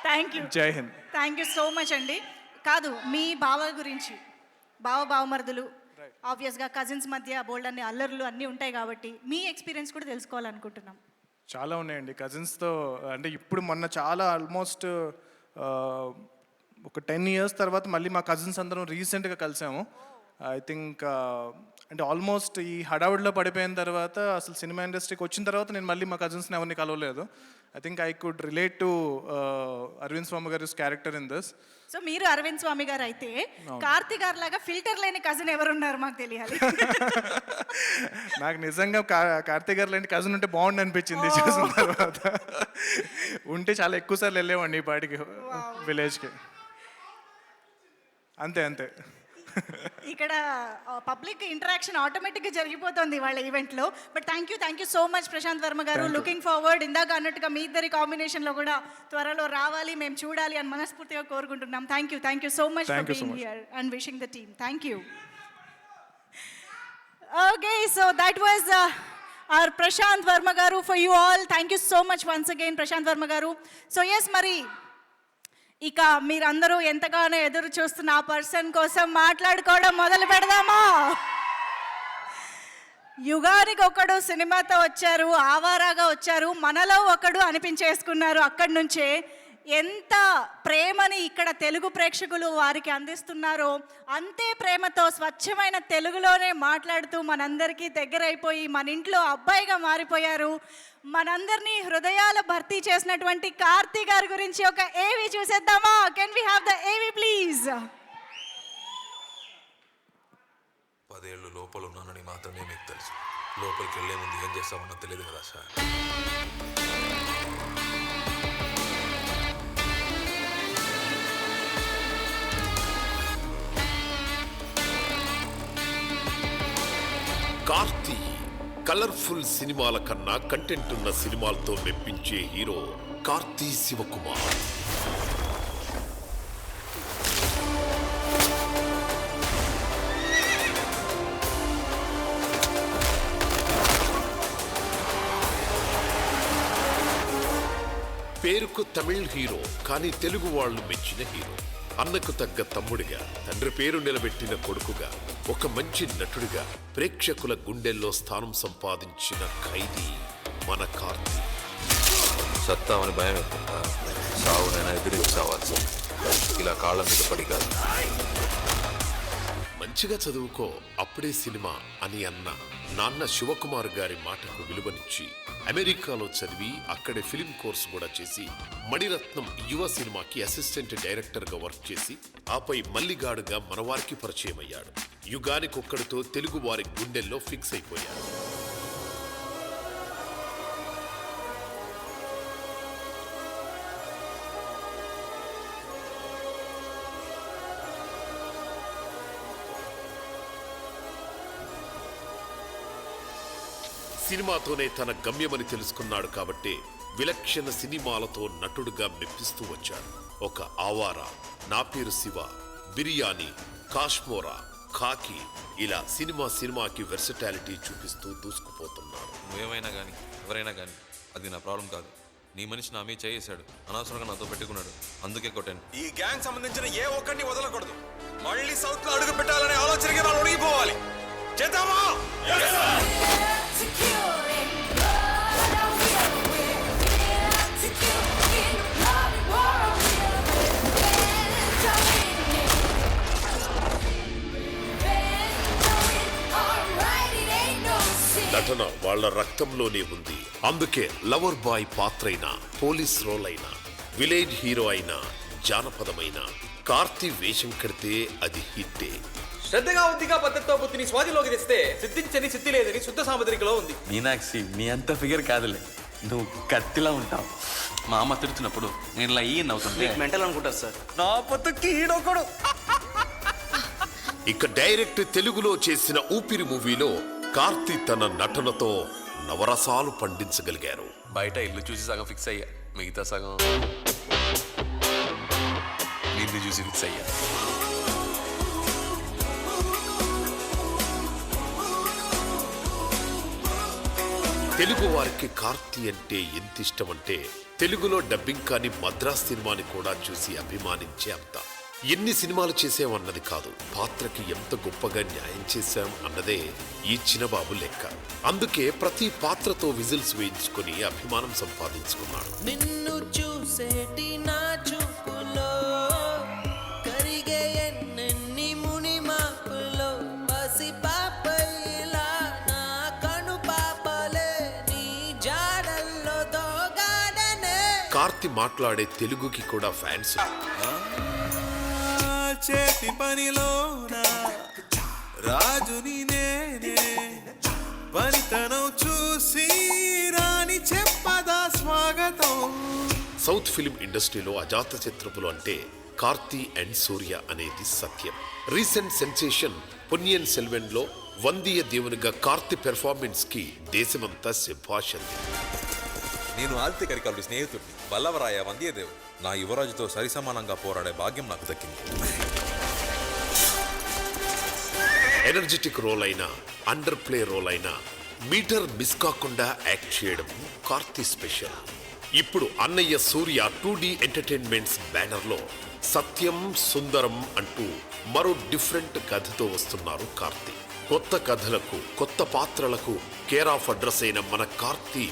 Thank you. Jai Hind. Thank you so much అండి. కాదు మీ బావ గురించి, బావమరుదులు ఆబ్వియస్గా cousins మధ్య బోల్డ్ అన్ని అల్లర్లు అన్నీ ఉంటాయి కాబట్టి మీ ఎక్స్పీరియన్స్ కూడా తెలుసుకోవాలనుకుంటున్నాం. చాలా ఉన్నాయండి కజిన్స్తో. అంటే ఇప్పుడు మొన్న చాలా ఆల్మోస్ట్ ఒక 10 years తర్వాత మళ్ళీ మా కజిన్స్ అందరం రీసెంట్గా కలిసాము. ఐ థింక్ అంటే ఆల్మోస్ట్ ఈ హడావుడిలో పడిపోయిన తర్వాత అసలు సినిమా ఇండస్ట్రీకి వచ్చిన తర్వాత నేను మళ్ళీ మా కజిన్స్ని ఎవరిని కలవలేదు. I think I could relate to Aravind Swamy గారి క్యారెక్టర్ ఇన్ దిస్. సో మీరు అరవింద్ స్వామి గారు అయితే కార్తీక్ గారు లాగా ఫిల్టర్ లేని కజిన్ ఎవరున్నారు మాకు తెలియాలి. నాకు నిజంగా కార్తీక్ గారు లాంటి కజిన్ ఉంటే బాగుండి అనిపించింది చూసిన తర్వాత. ఉంటే చాలా ఎక్కువ సార్లు వెళ్ళేవాడిని ఈ పాటికి విలేజ్కి. అంతే ఇక్కడ పబ్లిక్ ఇంటరాక్షన్ ఆటోమేటిక్గా జరిగిపోతుంది వాళ్ళ ఈవెంట్లో. But thank you so much Prashanth Varma garu. Looking forward ఇందాక అన్నట్టుగా మీ ఇద్దరి కాంబినేషన్లో కూడా త్వరలో రావాలి, మేము చూడాలి అని మనస్ఫూర్తిగా కోరుకుంటున్నాం. Thank you so much for being here and wishing the team. Thank you. Okay, so that was our Prashant Verma garu for you all. Thank you so much once again Prashant Verma garu. So yes, మరి ఇక మీరందరూ ఎంతగానో ఎదురు చూస్తున్న ఆ person కోసం మాట్లాడుకోవడం మొదలు పెడదామా? యుగానికి ఒకడు సినిమాతో వచ్చారు, ఆవారాగా వచ్చారు, మనలో ఒకడు అనిపించేసుకున్నారు. అక్కడి నుంచే ఎంత ప్రేమని ఇక్కడ తెలుగు ప్రేక్షకులు వారికి అందిస్తున్నారో అంతే ప్రేమతో స్వచ్ఛమైన తెలుగులోనే మాట్లాడుతూ మనందరికీ దగ్గరైపోయి మన ఇంట్లో అబ్బాయిగా మారిపోయారు. మనందరినీ హృదయాల భర్తీ చేసినటువంటి కార్తీక్ గారి గురించి ఒక ఏవి చూసేద్దామా? కెన్ వి హ్యావ్ ద ఏవి ప్లీజ్? 10 ఏళ్ళు లోపల ఉన్నానని మాత్రమే మీకు తెలుసు. లోపలికి వెళ్ళే ముందు ఏం చేస్తామన్నో తెలియదు కదా సార్. కార్తీ కలర్ఫుల్ సినిమాల కన్నా కంటెంట్ ఉన్న సినిమాలతో మెప్పించే హీరో కార్తీ శివకుమార్. పేరుకు తమిళ్ హీరో కానీ తెలుగు వాళ్ళు మెచ్చిన హీరో. అన్నకు తగ్గ తమ్ముడిగా, తండ్రి పేరు నిలబెట్టిన కొడుకుగా, ఒక మంచి నటుడిగా ప్రేక్షకుల గుండెల్లో స్థానం సంపాదించిన ఖైదీ మన కార్తీ. సత్తామని భయం ఎక్కువ, సావునైనా ఎదురించి సావాల్సి, ఇలా కాళ్ళ మీద పడి కాదు. మంచిగా చదువుకో అప్పుడే సినిమా అని అన్న నాన్న శివకుమార్ గారి మాటకు విలువనిచ్చి అమెరికాలో చదివి అక్కడే ఫిలిం కోర్స్ కూడా చేసి మణిరత్నం యువ సినిమాకి అసిస్టెంట్ డైరెక్టర్గా వర్క్ చేసి ఆపై మల్లిగాడుగా మనవారికి పరిచయం అయ్యాడు. యుగానికొక్కడితో తెలుగు వారి గుండెల్లో ఫిక్స్ అయిపోయాడు. సినిమాతోనే తన గమ్యమని తెలుసుకున్నాడు కాబట్టి విలక్షణ సినిమాలతో నటుడుగా మెప్పిస్తూ వచ్చాడు. ఒక ఆవారా, నా పేరు శివ, బిర్యానీ, కాశ్మోరా, ఖాకి ఇలా సినిమాకి వెర్సటాలిటీ చూపిస్తూ దూసుకుపోతున్నాడు. నువ్వేమైనా కానీ ఎవరైనా కానీ అది నా ప్రాబ్లం కాదు. నీ మనిషి నా మీద చేసాడు, అనవసరంగా నాతో పెట్టుకున్నాడు, అందుకే కొట్టాను. ఈ గ్యాంగ్ సంబంధించిన ఏ ఒక్కడిని వదలకూడదు. మళ్ళీ సౌత్ లో అడుగు పెట్టాలనే ఆలోచనకి వాళ్ళు ఒడిగిపోవాలి. చేద్దామా? నటన వాళ్ళ రక్తంలోనే ఉంది. అందుకే లవర్ బాయ్ పాత్రైనా, పోలీస్ రోల్ అయినా, విలేజ్ హీరో అయినా, జానపదమైన కార్తీ వేషం కడితే అది హిట్టే. శ్రద్ధగా ఉద్దిగా పద్ధతితో బుద్ధిని స్వాధిలోకి తెస్తే సిద్ధించని సిద్ధి లేదని శుద్ధ సాముద్రికలో ఉంది. మీనాక్షి నీ అంత ఫిగర్ కాదులే, నువ్వు కత్తిలా ఉంటావు. మా అమ్మ తిడుతున్నప్పుడు నేను ఇలా ఈయన అవుతుంది. మెంటల్ అనుకుంటారు సార్. నా పొత్తుకి ఈడొకడు. ఇక డైరెక్ట్ తెలుగులో చేసిన ఊపిరి మూవీలో కార్తీ తన నటనతో నవరసాలు పండించగలిగారు. బయట ఇల్లు చూసి సగం ఫిక్స్ అయ్యా, మిగతా సగం నిన్ను చూసి ఫిక్స్ అయ్యా. తెలుగు వారికి కార్తీ అంటే ఎంత ఇష్టమంటే తెలుగులో డబ్బింగ్ కాని మద్రాస్ సినిమాని కూడా చూసి అభిమానించే అంత. ఎన్ని సినిమాలు చేసామన్నది కాదు, పాత్రకి ఎంత గొప్పగా న్యాయం చేశాం అన్నదే ఈ చిన్నబాబు లెక్క. అందుకే ప్రతి పాత్రతో విజిల్స్ వేయించుకొని అభిమానం సంపాదించుకున్నాడు. నిన్ను చూసేటి నా చూపులో కరిగే ఎన్నెన్ని ముని మాపులో పసి పాపైలా నా కను పాపలే నీ జాడల్లో దోగాడనే. కార్తీ మాట్లాడే తెలుగుకి కూడా ఫ్యాన్స్. చేతి పనిలోన రాజుని నేనే పనితనం చూసి రాని చెప్పదా స్వాగతం. సౌత్ ఫిలిం ఇండస్ట్రీలో అజాత శత్రువులు అంటే కార్తీ అండ్ సూర్య అనేది సత్యం. రీసెంట్ సెన్సేషన్ పొన్నియిన్ సెల్వన్ లో వందీయ దేవునిగా కార్తీ పెర్ఫార్మెన్స్ కి దేశమంతా శభాషంది. నేను ఆదిత్య కరికాలుడి స్నేహితుడిని, వల్లవరాయ వంద్యదేవుడు. నా యువరాజుతో సరిసమానంగా పోరాడే భాగ్యం నాకు దక్కింది. ఎనర్జెటిక్ రోల్ అయినా, అండర్ ప్లే రోల్ అయినా మీటర్ మిస్ కాకుండా యాక్ట్ చేయడం కార్తీ స్పెషల్. ఇప్పుడు అన్నయ్య సూర్య 2D ఎంటర్టైన్మెంట్స్ బ్యానర్ లో సత్యం సుందరం అంటూ మరో డిఫరెంట్ కథతో వస్తున్నారు కార్తీ. కొత్త కథలకు, కొత్త పాత్రలకు కేర్ ఆఫ్ అడ్రస్ అయిన మన కార్తీ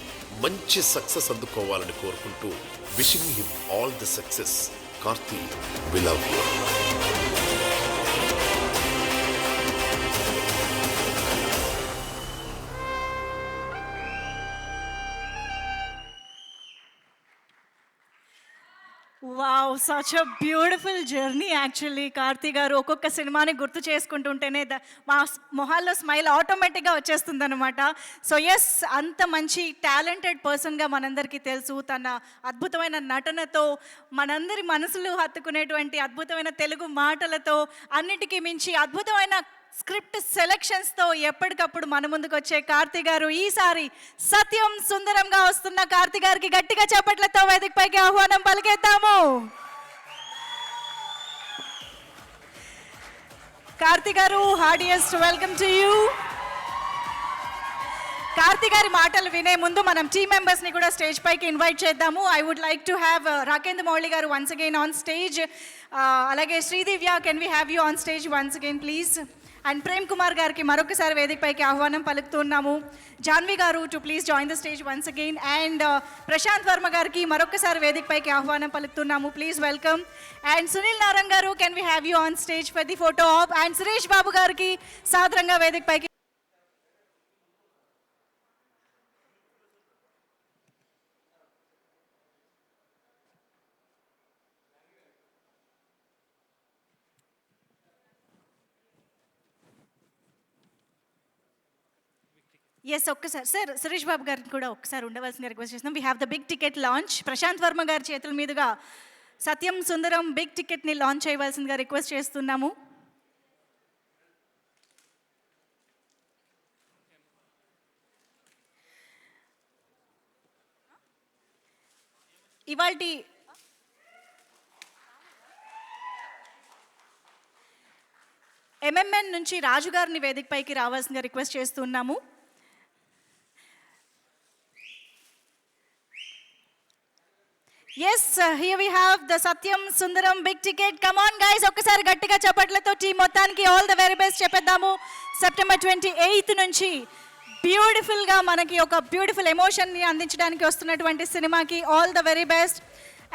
మంచి సక్సెస్ అందుకోవాలని కోరుకుంటూ wishing him all the success. Karthi, we love you. Wow, such a beautiful journey actually. Karthi garu ఒక్కొక్క సినిమాని గుర్తు చేసుకుంటుంటేనే మా మొహాల్లో స్మైల్ ఆటోమేటిక్గా వచ్చేస్తుంది అనమాట. సో ఎస్, అంత మంచి టాలెంటెడ్ పర్సన్గా మనందరికీ తెలుసు. తన అద్భుతమైన నటనతో, మనందరి మనసులు హత్తుకునేటువంటి అద్భుతమైన తెలుగు మాటలతో, అన్నిటికీ మించి అద్భుతమైన స్క్రిప్ట్ సెలెక్షన్స్తో ఎప్పటికప్పుడు మన ముందుకు వచ్చే కార్తీ గారు ఈసారి సత్యం సుందరంగా వస్తున్న కార్తీ గారికి గట్టిగా చప్పట్లతో వేదికపైకి ఆహ్వానం పలికేద్దాము. కార్తీ గారు, హార్డియెస్ట్ వెల్కమ్ టు యూ. కార్తీ గారి మాటలు వినే ముందు మనం టీమ్ మెంబర్స్ని కూడా స్టేజ్ పైకి ఇన్వైట్ చేద్దాము. I would like to have Rakendra Mouli garu once again on stage. అలాగే Sridivya, can we have you on stage once again please. And Prem Kumar గారికి మరొకసారి వేదికపైకి ఆహ్వానం పలుకుతున్నాము. Janhvi garu too please join the stage once again. And Prashanth Varma గారికి మరొకసారి వేదికపైకి ఆహ్వానం పలుకుతున్నాము. Please welcome. And Sunil Narang garu, can we have you on stage for the photo op. And Suresh Babu గారికి సాదరంగా వేదికపైకి. ఎస్, ఒక్కసారి సార్ సురేష్ బాబు గారిని కూడా ఒక్కసారి ఉండవలసిందిగా రిక్వెస్ట్ చేస్తున్నాం. We have the big ticket launch. Prashanth Varma గారి చేతుల మీదుగా సత్యం సుందరం బిగ్ టికెట్ని లాంచ్ చేయవలసిందిగా రిక్వెస్ట్ చేస్తున్నాము. ఇవాల్టి ఎంఎంఎన్ నుంచి రాజు గారిని వేదికపైకి రావాల్సిందిగా రిక్వెస్ట్ చేస్తున్నాము. Yes, here we have the Satyam Sundaram big ticket. Come on guys, ఒక్కసారి గట్టిగా చప్పట్లతో టీం మొత్తానికి ఆల్ ద వెరీ బెస్ట్ చెప్పేద్దాము. సెప్టెంబర్ 28 నుంచి బ్యూటిఫుల్గా మనకి ఒక బ్యూటిఫుల్ ఎమోషన్ని అందించడానికి వస్తున్నటువంటి సినిమాకి all the very best.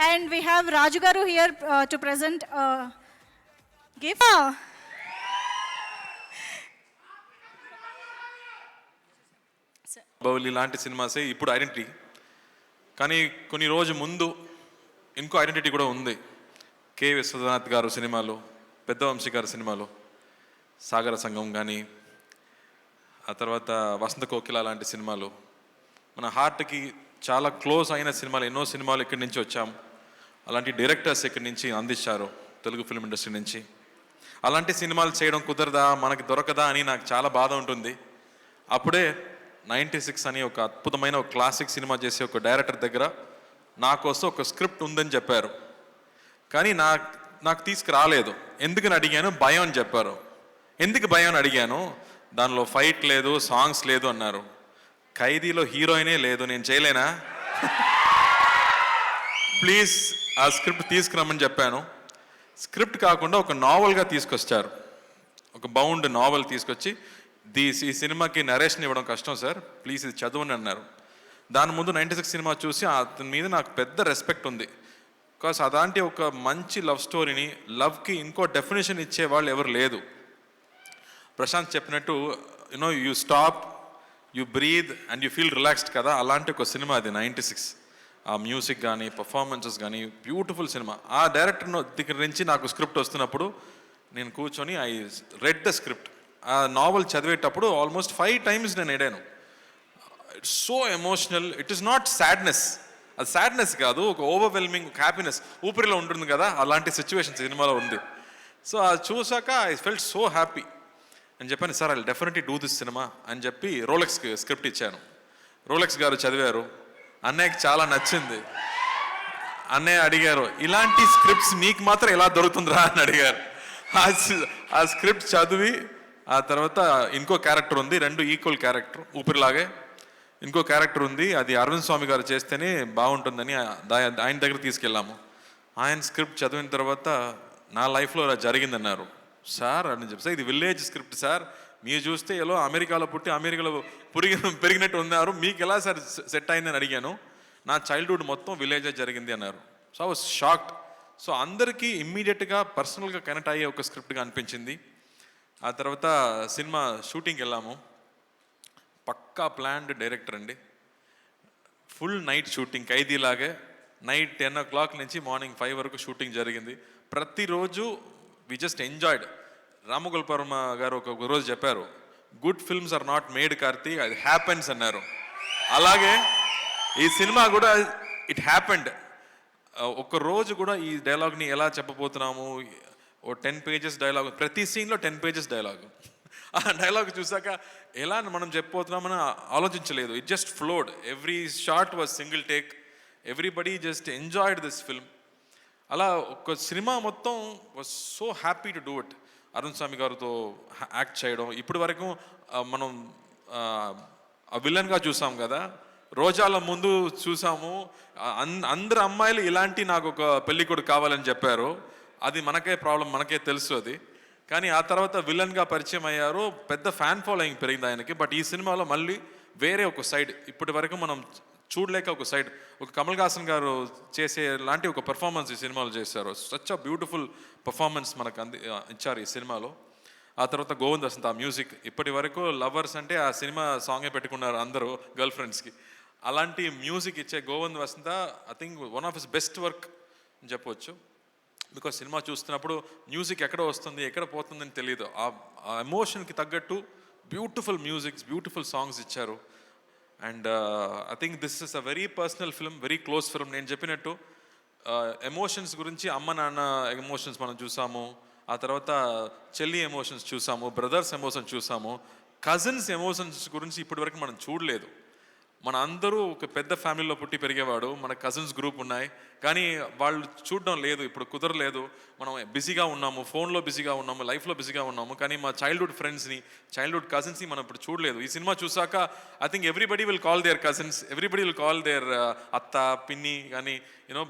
And we have Raju garu here to present gift. Baahubali లాంటి సినిమాసే ఇప్పుడు ఐడెంటిటీ, కానీ కొన్ని రోజు ముందు ఇంకో ఐడెంటిటీ కూడా ఉంది. కె విశ్వనాథ్ గారు సినిమాలు, పెద్ద వంశీ గారి సినిమాలు, సాగర సంఘం కానీ, ఆ తర్వాత వసంత కోకిల లాంటి సినిమాలు, మన హార్ట్కి చాలా క్లోజ్ అయిన సినిమాలు, ఎన్నో సినిమాలు ఇక్కడి నుంచి వచ్చాం. అలాంటి డైరెక్టర్స్ ఇక్కడి నుంచి అందించారు తెలుగు ఫిల్మ్ ఇండస్ట్రీ నుంచి. అలాంటి సినిమాలు చేయడం కుదరదా, మనకి దొరకదా అని నాకు చాలా బాధ ఉంటుంది. అప్పుడే 96 అని ఒక అద్భుతమైన ఒక క్లాసిక్ సినిమా చేసే ఒక డైరెక్టర్ దగ్గర నా కోసం ఒక స్క్రిప్ట్ ఉందని చెప్పారు. కానీ నాకు తీసుకురాలేదు. ఎందుకని అడిగాను, భయం అని చెప్పారు. ఎందుకు భయం అని అడిగాను, దానిలో ఫైట్ లేదు, సాంగ్స్ లేదు అన్నారు. ఖైదీలో హీరోయినే లేదు, నేను చేయలేనా, ప్లీజ్ ఆ స్క్రిప్ట్ తీసుకురమ్మని చెప్పాను. స్క్రిప్ట్ కాకుండా ఒక నావల్గా తీసుకొచ్చారు. ఒక బౌండ్ నావల్ తీసుకొచ్చి, ఈ సినిమాకి నరేషన్ ఇవ్వడం కష్టం సార్, ప్లీజ్ ఇది చదవండి అన్నారు. దాని ముందు 96 సినిమా చూసి అతని మీద నాకు పెద్ద రెస్పెక్ట్ ఉంది. బికాస్ అలాంటి ఒక మంచి లవ్ స్టోరీని, లవ్కి ఇంకో డెఫినేషన్ ఇచ్చే వాళ్ళు ఎవరు లేదు. ప్రశాంత్ చెప్పినట్టు you know you stop, you breathe and you feel relaxed కదా, అలాంటి ఒక సినిమా అది 96. ఆ మ్యూజిక్ కానీ, పర్ఫార్మెన్సెస్ కానీ బ్యూటిఫుల్ సినిమా. ఆ డైరెక్టర్ దగ్గర నుంచి నాకు స్క్రిప్ట్ వస్తున్నప్పుడు నేను కూర్చొని ఐ రెడ్ ద స్క్రిప్ట్. ఆ నావల్ చదివేటప్పుడు ఆల్మోస్ట్ 5 times నేను ఎడాను. It's so emotional. It is not sadness, అది సాడ్నెస్ కాదు, ఒక ఓవర్వెల్మింగ్ హ్యాపీనెస్ ఊపిరిలో ఉంటుంది కదా, అలాంటి సిచ్యువేషన్ సినిమాలో ఉంది. సో అది చూసాక ఐ ఫెల్ట్ సో హ్యాపీ అని చెప్పాను. Sir I definitely do this cinema అని చెప్పి రోలెక్స్కి స్క్రిప్ట్ ఇచ్చాను. రోలెక్స్ గారు చదివారు, అన్నయ్యకి చాలా నచ్చింది. అన్నయ్య అడిగారు, ఇలాంటి స్క్రిప్ట్స్ నీకు మాత్రం ఎలా దొరుకుతుందిరా అని అడిగారు. ఆ స్క్రిప్ట్ చదివి ఆ తర్వాత ఇంకో క్యారెక్టర్ ఉంది, 2 ఈక్వల్ క్యారెక్టర్, ఊపిరిలాగే ఇంకో క్యారెక్టర్ ఉంది, అది అరవింద్ స్వామి గారు చేస్తేనే బాగుంటుందని ఆయన దగ్గర తీసుకెళ్ళాము. ఆయన స్క్రిప్ట్ చదివిన తర్వాత నా లైఫ్లో అలా జరిగిందన్నారు. సార్ అని చెప్పి, సార్ ఇది విలేజ్ స్క్రిప్ట్ సార్, మీరు చూస్తే ఎలా అమెరికాలో పుట్టి అమెరికాలో పెరిగినట్టు ఉన్నారు, మీకు ఎలా సార్ సెట్ అయిందని అడిగాను. నా చైల్డ్హుడ్ మొత్తం విలేజే జరిగింది అన్నారు. So I was shocked. So అందరికీ ఇమ్మీడియట్గా పర్సనల్గా కనెక్ట్ అయ్యే ఒక స్క్రిప్ట్గా అనిపించింది. ఆ తర్వాత సినిమా షూటింగ్కి వెళ్ళాము. పక్కా ప్లాన్డ్ డైరెక్టర్ అండి. ఫుల్ నైట్ షూటింగ్, ఖైదీలాగే నైట్ 10 o'clock నుంచి మార్నింగ్ 5 వరకు షూటింగ్ జరిగింది. ప్రతిరోజు వి జస్ట్ ఎంజాయ్డ్. రామగోపాల్ గారు ఒక రోజు చెప్పారు, good films are not made Karthi, అది హ్యాపెన్స్ అన్నారు. అలాగే ఈ సినిమా కూడా ఇట్ హ్యాపెండ్. ఒక రోజు కూడా ఈ డైలాగ్ని ఎలా చెప్పబోతున్నాము, ఓ 10 pages డైలాగ్, ప్రతి సీన్లో 10 pages డైలాగ్. ఆ డైలాగ్ చూసాక ఎలా మనం చెప్పబోతున్నామని ఆలోచించలేదు. It just flowed. Every shot was single take. Everybody just enjoyed this film. అలా ఒక సినిమా మొత్తం was so happy to do it. Arun Swamy గారితో యాక్ట్ చేయడం, ఇప్పటి వరకు మనం విలన్గా చూసాం కదా, రోజాల ముందు చూసాము అందరు అమ్మాయిలు ఇలాంటి నాకు ఒక పెళ్లి కొడుకు కావాలని చెప్పారు. అది మనకే ప్రాబ్లం, మనకే తెలుసు అది. కానీ ఆ తర్వాత విలన్గా పరిచయం అయ్యారు, పెద్ద ఫ్యాన్ ఫాలోయింగ్ పెరిగింది ఆయనకి. బట్ ఈ సినిమాలో మళ్ళీ వేరే ఒక సైడ్, ఇప్పటి వరకు మనం చూడలేక ఒక సైడ్, ఒక కమల్ హాసన్ గారు చేసే లాంటి ఒక పెర్ఫార్మెన్స్ ఈ సినిమాలో చేశారు. సచ్ అ బ్యూటిఫుల్ పర్ఫార్మెన్స్ మనకు ఇచ్చారు ఈ సినిమాలో. ఆ తర్వాత గోవింద్ వసంత ఆ మ్యూజిక్, ఇప్పటి వరకు లవర్స్ అంటే ఆ సినిమా సాంగే పెట్టుకున్నారు అందరూ గర్ల్ ఫ్రెండ్స్కి. అలాంటి మ్యూజిక్ ఇచ్చే Govind Vasantha I think one of his best work అని చెప్పవచ్చు. బికాస్ సినిమా చూస్తున్నప్పుడు మ్యూజిక్ ఎక్కడ వస్తుంది ఎక్కడ పోతుందని తెలియదు. ఆ ఎమోషన్కి తగ్గట్టు బ్యూటిఫుల్ మ్యూజిక్స్, బ్యూటిఫుల్ సాంగ్స్ ఇచ్చారు. And I think this is a very personal film, very close film. నేను చెప్పినట్టు ఎమోషన్స్ గురించి అమ్మ నాన్న ఎమోషన్స్ మనం చూసాము, ఆ తర్వాత చెల్లి ఎమోషన్స్ చూసాము, బ్రదర్స్ ఎమోషన్స్ చూసాము, కజిన్స్ ఎమోషన్స్ గురించి ఇప్పటివరకు మనం చూడలేదు. మన అందరూ ఒక పెద్ద ఫ్యామిలీలో పుట్టి పెరిగేవాడు, మన కజిన్స్ గ్రూప్ ఉన్నాయి, కానీ వాళ్ళు చూడడం లేదు, ఇప్పుడు కుదరలేదు. మనం బిజీగా ఉన్నాము, ఫోన్లో బిజీగా ఉన్నాము, లైఫ్లో బిజీగా ఉన్నాము. కానీ మా చైల్డ్హుడ్ ఫ్రెండ్స్ని, చైల్డ్హుడ్ కజిన్స్ని మనం ఇప్పుడు చూడలేదు. ఈ సినిమా చూసాక I think everybody will call there cousins, everybody will call there అత్త, పిన్ని కానీ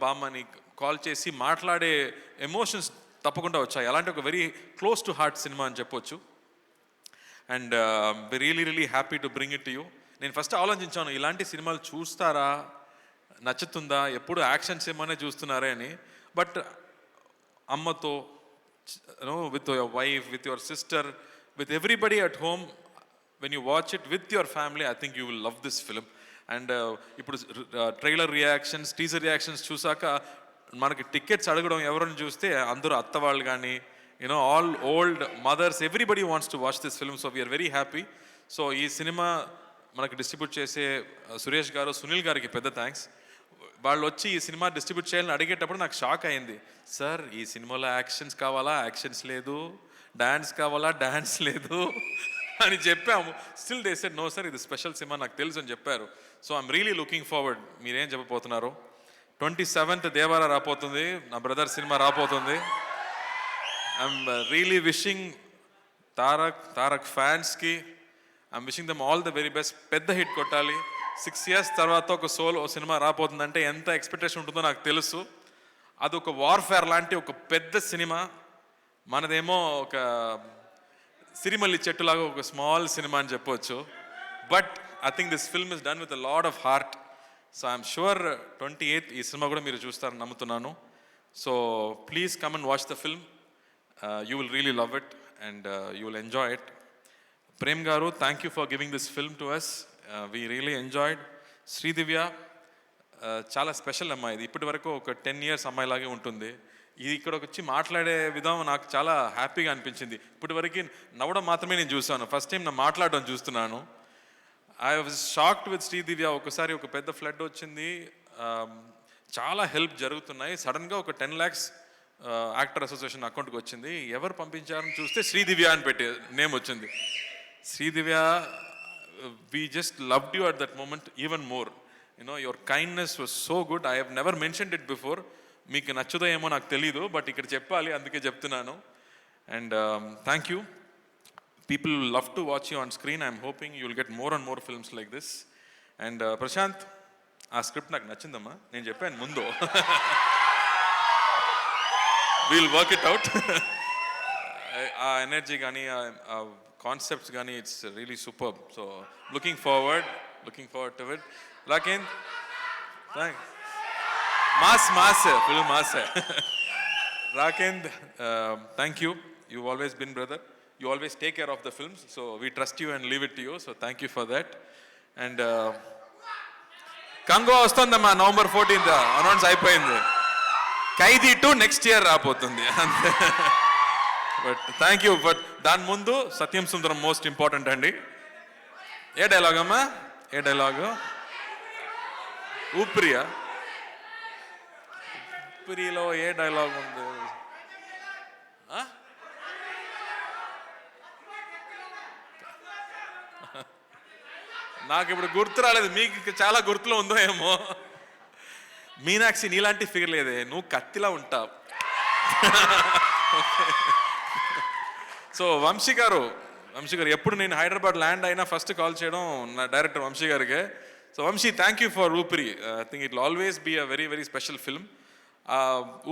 బామ్మని కాల్ చేసి మాట్లాడే ఎమోషన్స్ తప్పకుండా వచ్చాయి. అలాంటి ఒక very close to heart cinema అని చెప్పొచ్చు. And really happy to bring it to you. నేను ఫస్ట్ ఆలోచించాను, ఇలాంటి సినిమాలు చూస్తారా, నచ్చుతుందా, ఎప్పుడు యాక్షన్స్ ఏమైనా చూస్తున్నారే అని. బట్ అమ్మతో, with your wife, with your sister, with everybody at home, when you watch it with your family, I think you will love this film. And ఇప్పుడు ట్రైలర్ రియాక్షన్స్, టీజర్ రియాక్షన్స్ చూసాక మనకి tickets అడగడం ఎవరిని చూస్తే అందరూ అత్త వాళ్ళు కానీ all old mothers, everybody wants to watch this film. So we're very happy. So ఈ సినిమా మనకు డిస్ట్రిబ్యూట్ చేసే సురేష్ గారు, సునీల్ గారికి పెద్ద థ్యాంక్స్. వాళ్ళు వచ్చి ఈ సినిమా డిస్ట్రిబ్యూట్ చేయాలని అడిగేటప్పుడు నాకు షాక్ అయింది. సార్ ఈ సినిమాలో యాక్షన్స్ కావాలా, యాక్షన్స్ లేదు, డ్యాన్స్ కావాలా, డ్యాన్స్ లేదు అని చెప్పాము. Still they said no sir, ఇది స్పెషల్ సినిమా నాకు తెలుసు అని చెప్పారు. So I'm really looking forward. మీరేం చెప్పబోతున్నారు? 27th దేవారా రాపోతుంది, నా బ్రదర్ సినిమా రాపోతుంది. ఐఎమ్ రియలీ విషింగ్ తారక్ ఫ్యాన్స్కి, I'm wishing them all the very best. పెద్ద హిట్ కొట్టాలి. 6 years తర్వాత ఒక సోలో సినిమా రాపోతుందంటే ఎంత ఎక్స్పెక్టేషన్ ఉంటుందో నాకు తెలుసు. అదొక వార్ఫేర్ లాంటి ఒక పెద్ద సినిమా. మనదేమో ఒక సిరిమల్లి చెట్టులాగా ఒక స్మాల్ సినిమా అని చెప్పొచ్చు. But I think this film is done with a lot of heart. So I'm sure 28th ఈ సినిమా కూడా మీరు చూస్తారని నమ్ముతున్నాను. So please come and watch the film. You will really love it and you will enjoy it. Prem garu, thank you for giving this film to us. We really enjoyed. Sridivya చాలా special అమ్మాయి. ఇది ఇప్పటి వరకు ఒక 10 years అమ్మాయిలాగే ఉంటుంది. ఇది ఇక్కడ వచ్చి మాట్లాడే విధానం నాకు చాలా హ్యాపీగా అనిపించింది. ఇప్పటి వరకు నవ్వడం మాత్రమే నేను చూసాను, ఫస్ట్ టైం నా మాట్లాడడం చూస్తున్నాను. I was shocked with Sridivya. ఒకసారి ఒక పెద్ద ఫ్లడ్ వచ్చింది, చాలా హెల్ప్ జరుగుతున్నాయి, సడన్గా ఒక 10 lakhs యాక్టర్ అసోసియేషన్ అకౌంట్కి వచ్చింది. ఎవరు పంపించారని చూస్తే శ్రీదివ్య అని పెట్టే నేమ్ వచ్చింది. Sridivya, we just loved you at that moment even more. Your kindness was so good. I have never mentioned it before. మీకు నచ్చుదో ఏమో నాకు తెలీదు, బట్ ఇక్కడ చెప్పాలి, అందుకే చెప్తున్నాను. And thank you. People will love to watch you on screen. I'm hoping you will get more and more films like this. And Prashanth, ఆ script నాకు నచ్చిందమ్మా, నేను చెప్పాను ముందు. We'll work it out. ఆ ఎనర్జీ కానీ ఆ కాన్సెప్ట్స్ కానీ it's really super. So looking forward to it. Rakend, mass full mass. Rakend, thank you. You've always been brother. You always take care of the films, so we trust you and leave it to you. So thank you for that. And Congo వస్తుందమ్మా, November 14th announce అయిపోయింది. ఖైదీ 2 next year రాపోతుంది అంతే. But thank you. But దాని ముందు సత్యం సుందరం most important అండి. ఏ dialogue అమ్మా? ఏ dialogue? ఊపిరియా? ఊపిరిలో ఏ dialogue ఉంది? నాకు ఇప్పుడు గుర్తు రాలేదు, మీకు చాలా గుర్తులో ఉందో ఏమో. మీనాక్షి, నీలాంటి ఫిగర్ లేదే, నువ్వు కత్తిలా ఉంటావు. సో వంశీ గారు, వంశీ గారు ఎప్పుడు నేను హైదరాబాద్ ల్యాండ్ అయినా ఫస్ట్ కాల్ చేయడం నా డైరెక్టర్ వంశీ గారికి. So Vamsi, thank you for Oopiri. I think it will always be a very very special film.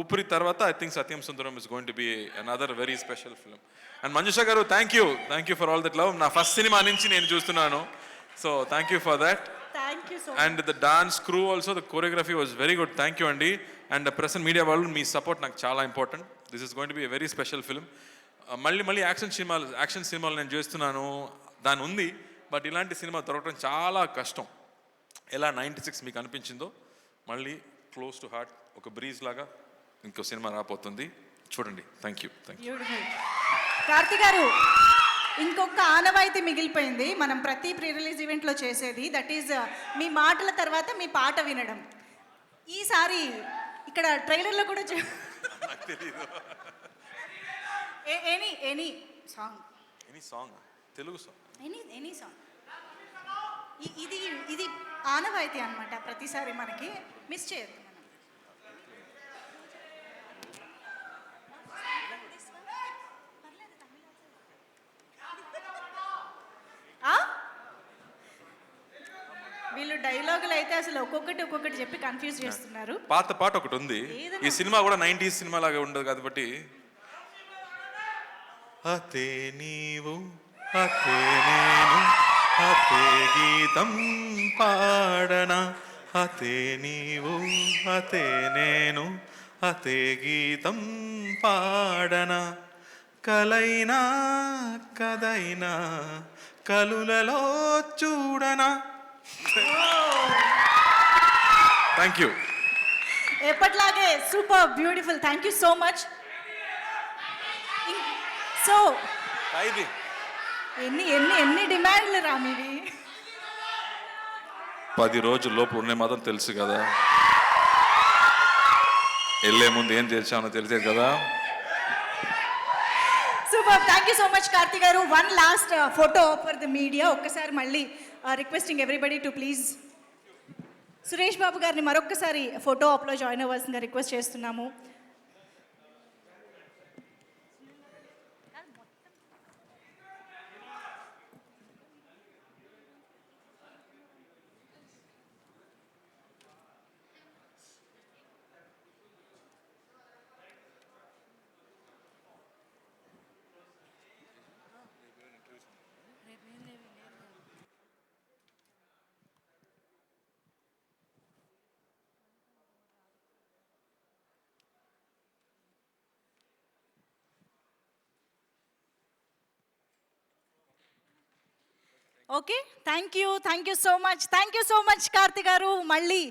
Oopiri తర్వాత I think Satyam Sundaram is going to be another very special film. And Manjusha garu, thank you for all that love. నా first cinema నుంచి నేను చూస్తున్నాను. So thank you for that. And the dance crew also, the choreography was very good. Thank you అండి. And press and media వాళ్ళు, మీ support నాకు చాలా important. This is going to be a very special film. మళ్ళీ action సినిమాలు నేను చేస్తున్నాను, దాని ఉంది. బట్ ఇలాంటి సినిమా దొరకడం చాలా కష్టం. ఎలా 96 మీకు అనిపించిందో, మళ్ళీ క్లోజ్ టు హార్ట్ ఒక బ్రీజ్ లాగా ఇంకో సినిమా రాబోతుంది, చూడండి. Thank you. కార్తీ గారు, ఇంకొక ఆనవాయితీ మిగిలిపోయింది మనం ప్రతి ప్రీ రిలీజ్ ఈవెంట్లో చేసేది. దట్ ఈజ్ మీ మాటల తర్వాత మీ పాట వినడం. ఈసారి ఇక్కడ ట్రైలర్లో కూడా any song, Telugu song, any song. ఇది ఆనవాయితీ అన్నమాట. ప్రతిసారి మనకి మిస్ చేయొద్దు మనం. వీళ్ళు డైలాగులు అయితే అసలు ఒక్కొక్కటి చెప్పి కన్ఫ్యూజ్ చేస్తున్నారు. పాత పాట ఒకటి ఉంది. ఈ సినిమా కూడా 90s సినిమా లాగా ఉండదు కాబట్టి, అతే నీవు అతే నేను అతే గీతం పాడనా, అతే నీవు అతే నేను అతే గీతం పాడనా, కలైనా కదైనా కలులలో చూడనా. Thank you. ఎప్పట్లాగే super beautiful. Thank you so much. So ఎన్ని డిమాండ్లు రామివి? 10 రోజుల లోపు ఉండే మాత్రం తెలుసు కదా, వెళ్ళే ముందు ఏం తెలిసామో తెలిసేది కదా. Super. Thank you so much Karthi garu. One last photo for the media. ఒక్కసారి మళ్ళీ requesting everybody to please Suresh Babu గారిని మరొక్కసారి ఫోటో ఆప్లో జాయిన్ అవ్వాల్సిందిగా రిక్వెస్ట్ చేస్తున్నాము. Okay, thank you so much Karthi garu. మళ్ళీ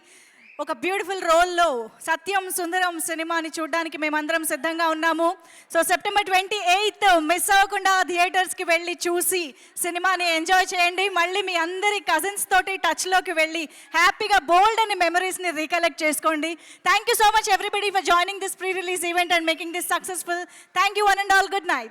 ఒక బ్యూటిఫుల్ రోల్లో సత్యం సుందరం సినిమాని చూడడానికి మేమందరం సిద్ధంగా ఉన్నాము. సో September 28 మిస్ అవ్వకుండా థియేటర్స్కి వెళ్ళి చూసి సినిమాని ఎంజాయ్ చేయండి. మళ్ళీ మీ అందరి కజిన్స్ తోటి టచ్లోకి వెళ్ళి హ్యాపీగా బోల్డ్ అనే మెమరీస్ని రీకలెక్ట్ చేసుకోండి. Thank you so much everybody for joining this pre release event and making this successful. Thank you one and all. Good night.